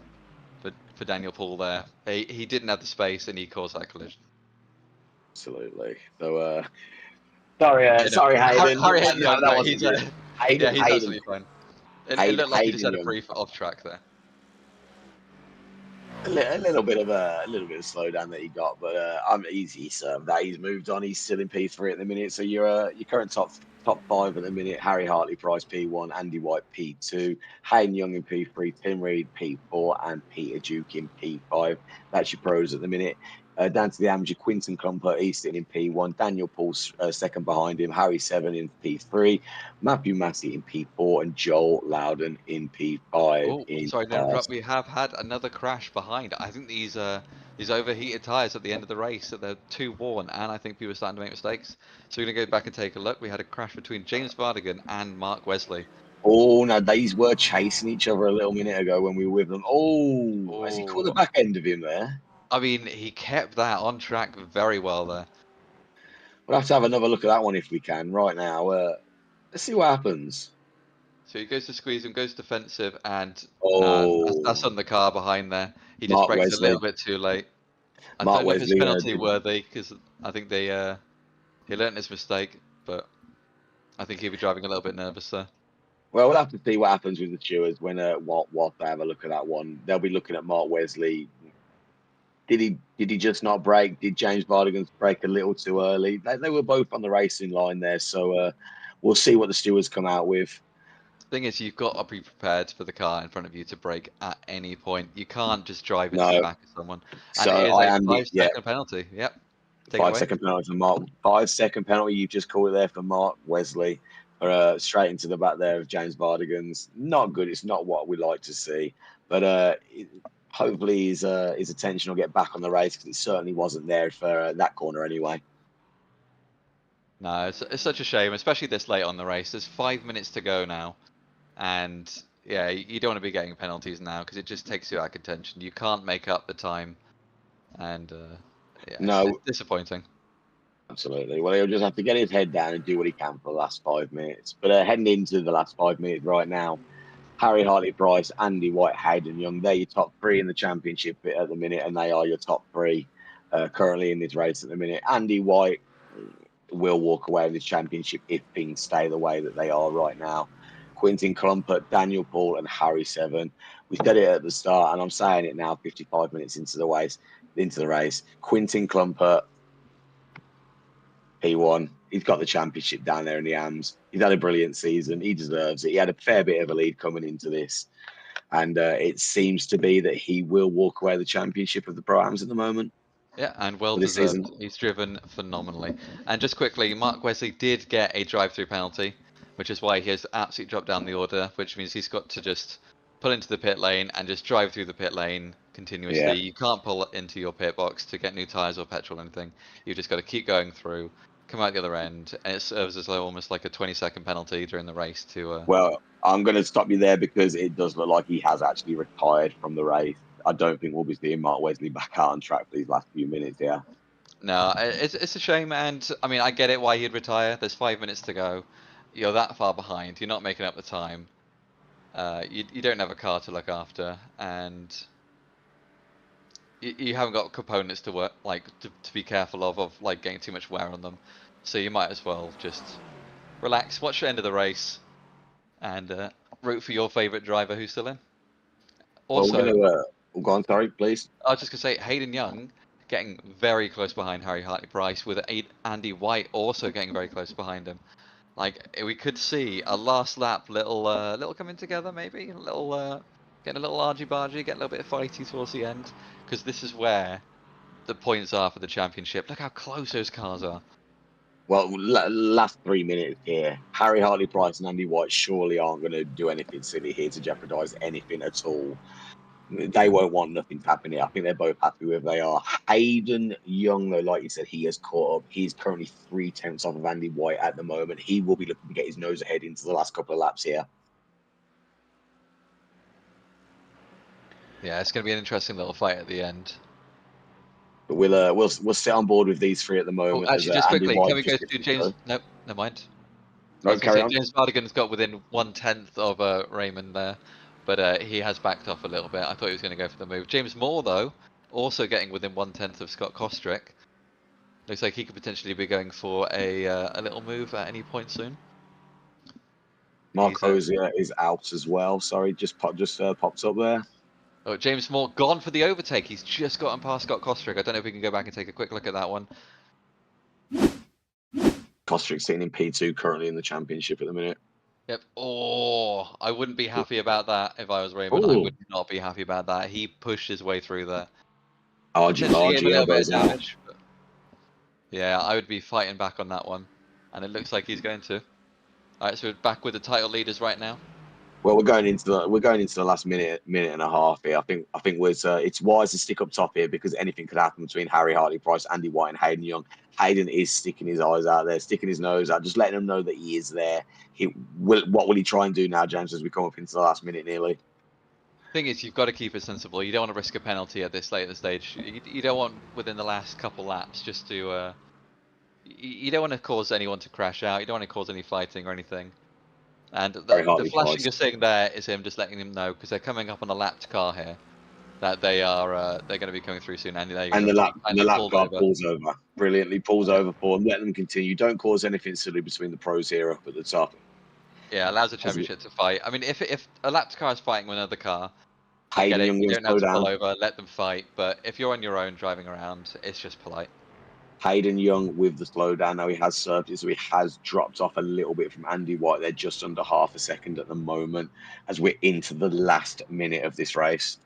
Daniel Poole there. He didn't have the space and he caused that collision. Absolutely. So, Yeah, no, sorry, Hayden. Harry Hayden Young, That no, wasn't good. yeah, he's Hayden, absolutely fine. It looked like he just Hayden had a Young. brief off track there. A little bit of slowdown that he got, but I'm easy served that he's moved on. He's still in P3 at the minute. So your current top five at the minute: Harry Hartley Price P1, Andy White P2, Hayden Young in P3, Tim Reed P4, and Peter Duke in P5. That's your pros at the minute. Down to the amateur, Quinton Clumper, he's sitting in P1. Daniel Paul second behind him. Harry 7 in P3. Matthew Massey in P4. And Joel Loudon in P5. Oh, sorry to interrupt. We have had another crash behind. I think these overheated tyres at the end of the race, that they're too worn, and I think people are starting to make mistakes. So we're going to go back and take a look. We had a crash between James Vardigan and Mark Wesley. Oh, no, these were chasing each other a little minute ago when we were with them. Oh, has he caught the Oh, back end of him there? I mean, he kept that on track very well there. We'll have to have another look at that one if we can right now. Let's see what happens. So he goes to squeeze him, goes defensive, and no, that's Oh, on the car behind there. He just Mark brakes a Wesley. little bit too late. I Mark don't know if it's Wesley penalty did. worthy because I think he learnt his mistake, but I think he'll be driving a little bit nervous there. Well, we'll have to see what happens with the stewards when what they have a look at that one. They'll be looking at Mark Wesley. Did he just not brake? Did James Vardigan brake a little too early? They were both on the racing line there, so we'll see what the stewards come out with. Thing is, you've got to be prepared for the car in front of you to brake at any point. You can't just drive into the No, back of someone. And so it is I a am five yeah, second penalty. Yep. Take it 5 away. second penalty for Mark. 5 second penalty. You've just called it there for Mark Wesley, straight into the back there of James Vardigan's. Not good. It's not what we like to see, but hopefully his attention will get back on the race because it certainly wasn't there for that corner anyway. No, it's such a shame, especially this late on the race. There's 5 minutes to go now. And yeah, you don't want to be getting penalties now because it just takes you out of contention. You can't make up the time. And yeah, it's No, disappointing. absolutely. Well, he'll just have to get his head down and do what he can for the last 5 minutes. But heading into the last 5 minutes right now, Harry Hartley Price, Andy White, Hayden Young, they're your top three in the championship at the minute, and they are your top three currently in this race at the minute. Andy White will walk away with this championship if things stay the way that they are right now. Quintin Clumpert, Daniel Paul, and Harry Seven. We said it at the start, and I'm saying it now, 55 minutes into the race. Quintin Clumpert, P1. He's got the championship down there in the AMS. He's had a brilliant season. He deserves it. He had a fair bit of a lead coming into this. And it seems to be that he will walk away the championship of the Pro AMS at the moment. Yeah, and well this deserved. season. He's driven phenomenally. And just quickly, Mark Wesley did get a drive-through penalty, which is why he has absolutely dropped down the order, which means he's got to just pull into the pit lane and just drive through the pit lane continuously. Yeah. You can't pull into your pit box to get new tyres or petrol or anything. You've just got to keep going through, come out the other end, and it serves as almost like a 20-second penalty during the race to... Well, I'm going to stop you there because it does look like he has actually retired from the race. I don't think we'll be seeing Mark Wesley back out on track for these last few minutes, yeah. No, it's a shame, and I mean, I get it why he'd retire. There's 5 minutes to go. You're that far behind. You're not making up the time. You don't have a car to look after, and you haven't got components to work to be careful of like getting too much wear on them. So you might as well just relax, watch the end of the race, and root for your favourite driver who's still in. Well, we're Also, going to go on, sorry, please. I was just going to say, Hayden Young getting very close behind Harry Hartley-Price, with Andy White also getting very close behind him. Like, we could see a last lap little coming together, maybe a little getting a little argy-bargy, getting a little bit fighty towards the end, because this is where the points are for the championship. Look how close those cars are. Well, last 3 minutes here. Harry Hartley-Price and Andy White surely aren't going to do anything silly here to jeopardise anything at all. They won't want nothing to happen here. I think they're both happy with where they are. Hayden Young, though, like you said, he has caught up. He's currently 3/10 off of Andy White at the moment. He will be looking to get his nose ahead into the last couple of laps here. Yeah, it's going to be an interesting little fight at the end. But we'll sit on board with these three at the Oh, moment. actually, As just Andy quickly, White can we go just to James? Nope, never mind. I No, was going to carry say on. James Vardigan's got within 1/10 of Raymond there, but he has backed off a little bit. I thought he was going to go for the move. James Moore, though, also getting within 1/10 of Scott Kostrick. Looks like he could potentially be going for a little move at any point soon. Mark Hosier is out as well. Sorry, just popped up there. Oh, James Moore gone for the overtake. He's just gotten past Scott Kostrick. I don't know if we can go back and take a quick look at that one. Kostrick sitting in P2 currently in the championship at the minute. Yep. Oh, I wouldn't be happy about that if I was Raymond. I would not be happy about that. He pushed his way through there. RG goes out. Damage, but yeah, I would be fighting back on that one, and it looks like he's going to. All right, so we're back with the title leaders right now. Well, we're going into the last minute and a half here. I think it's wise to stick up top here because anything could happen between Harry Hartley-Price, Andy White, and Hayden Young. Hayden is sticking his eyes out there, sticking his nose out, just letting them know that he is there. What will he try and do now, James, as we come up into the last minute nearly? Thing is, you've got to keep it sensible. You don't want to risk a penalty at this late in the stage. You don't want within the last couple laps just to. You don't want to cause anyone to crash out. You don't want to cause any fighting or anything. And the flashing you're seeing there is him just letting them know, because they're coming up on a lapped car here, that they're going to be coming through soon. And the lap car pulls over brilliantly, pulls over for them, let them continue. Don't cause anything silly between the pros here up at the top. Yeah, allows the championship to fight. I mean, if a lapped car is fighting with another car, I get it. Hayden You Young don't have to pull down. over, let them fight. But if you're on your own driving around, it's just polite. Hayden Young with the slowdown. Now he has served it, so he has dropped off a little bit from Andy White. They're just under half a second at the moment as we're into the last minute of this race.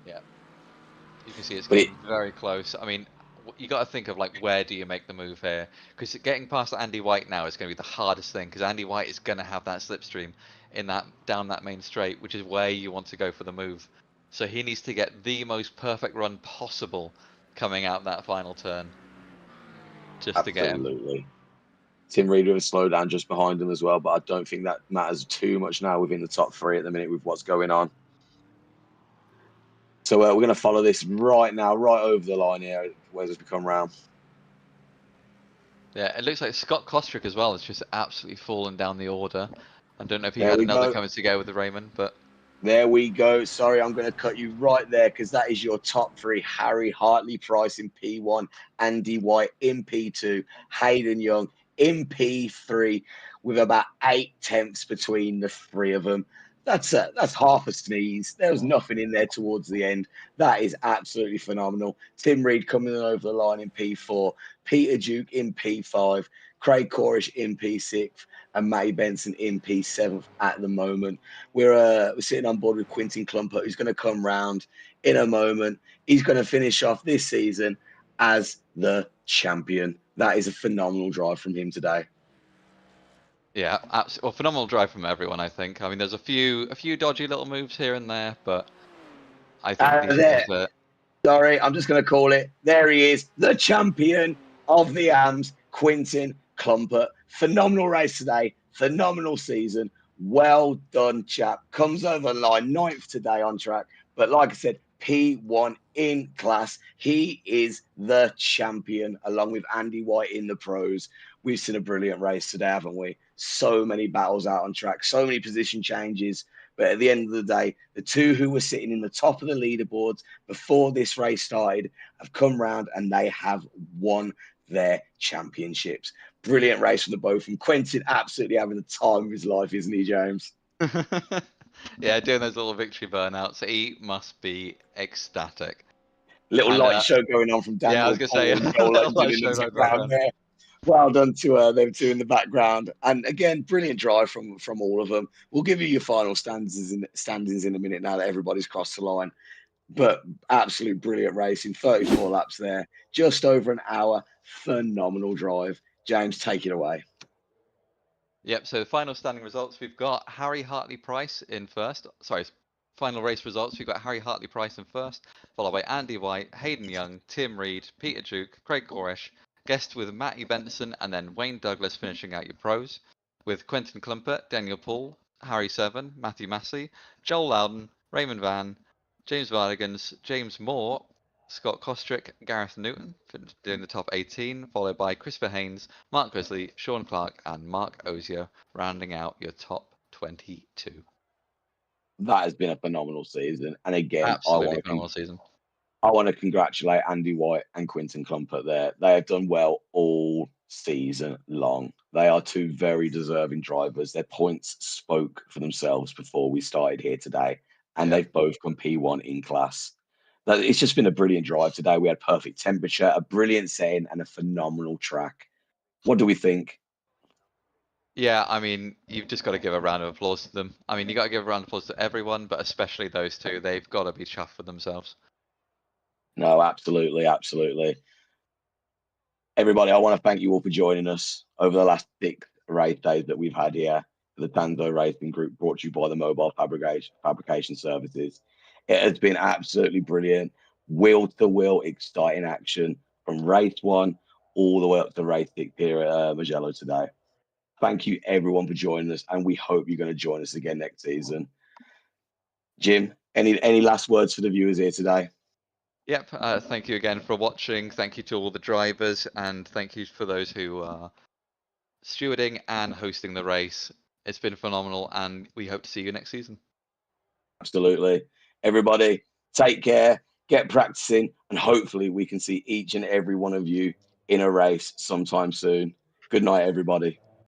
Yeah, you can see it's getting very close. I mean, you got to think of, like, where do you make the move here? Because getting past Andy White now is going to be the hardest thing, because Andy White is going to have that slipstream in that down that main straight, which is where you want to go for the move. So he needs to get the most perfect run possible coming out that final turn. Just to get him. Absolutely. Tim Reed with a slowdown just behind him as well, but I don't think that matters too much now within the top three at the minute with what's going on. So we're going to follow this right now, right over the line here, where does we come round. Yeah, it looks like Scott Kostrick as well has just absolutely fallen down the order. I don't know if he had another coming to go with the Raymond, but... There we go. Sorry, I'm going to cut you right there because that is your top three. Harry Hartley-Price in P1, Andy White in P2, Hayden Young in P3 with about 8/10 between the three of them. That's half a sneeze. There was nothing in there towards the end. That is absolutely phenomenal. Tim Reed coming over the line in P4, Peter Duke in P5, Craig Corish in P6, and Matty Benson in P7 at the moment. We're sitting on board with Quintin Clumpert, who's going to come round in a moment. He's going to finish off this season as the champion. That is a phenomenal drive from him today. Yeah, absolutely. Well, phenomenal drive from everyone, I think. I mean, there's a few dodgy little moves here and there, but I think Sorry, I'm just going to call it. There he is, the champion of the AMS, Quintin Clumpert. Phenomenal race today. Phenomenal season. Well done, chap. Comes over the line, 9th today on track. But like I said, P1 in class. He is the champion, along with Andy White in the pros. We've seen a brilliant race today, haven't we? So many battles out on track, so many position changes. But at the end of the day, the two who were sitting in the top of the leaderboards before this race started have come round and they have won their championships. Brilliant race for the both of them. Quintin absolutely having the time of his life, isn't he, James? Yeah, doing those little victory burnouts, he must be ecstatic. Little And, light show going on from yeah, I was Daniel gonna Paul say, and a Joel little London light in show the in the background background. there. Well done to them two in the background, and again, brilliant drive from all of them. We'll give you your final standings in a minute now that everybody's crossed the line. But absolute brilliant racing, 34 laps there, just over an hour, phenomenal drive. James, take it away. Yep, so the final standing results, we've got Harry Hartley Price in first. Sorry, final race results, we've got Harry Hartley Price in first, followed by Andy White, Hayden Young, Tim Reed, Peter Duke, Craig Goresh, guest with Matty Benson, and then Wayne Douglas finishing out your pros, with Quentin Clumpert, Daniel Paul, Harry Seven, Matthew Massey, Joel Loudon, Raymond Van, James Vardigans, James Moore, Scott Kostrick, Gareth Newton doing the top 18, followed by Christopher Haynes, Mark Grizzly, Sean Clark, and Mark Ozier, rounding out your top 22. That has been a phenomenal season. And again, Absolutely phenomenal season. I want to congratulate Andy White and Quinton Clumpert there. They have done well all season long. They are two very deserving drivers. Their points spoke for themselves before we started here today, and Yeah. they've both come P1 in class. It's just been a brilliant drive today. We had perfect temperature, a brilliant setting, and a phenomenal track. What do we think? Yeah, I mean, you've just got to give a round of applause to them. I mean, you got to give a round of applause to everyone, but especially those two. They've got to be chuffed with themselves. No, absolutely, absolutely. Everybody, I want to thank you all for joining us over the last 6 race days that we've had here. The Tanzo Racing Group, brought to you by the Mobile Fabrication Services. It has been absolutely brilliant. Wheel to wheel, exciting action from race 1 all the way up to race 6 here at Mugello today. Thank you, everyone, for joining us, and we hope you're going to join us again next season. Jim, any last words for the viewers here today? Yep, thank you again for watching. Thank you to all the drivers, and thank you for those who are stewarding and hosting the race. It's been phenomenal, and we hope to see you next season. Absolutely. Everybody, take care, get practicing, and hopefully we can see each and every one of you in a race sometime soon. Good night, everybody.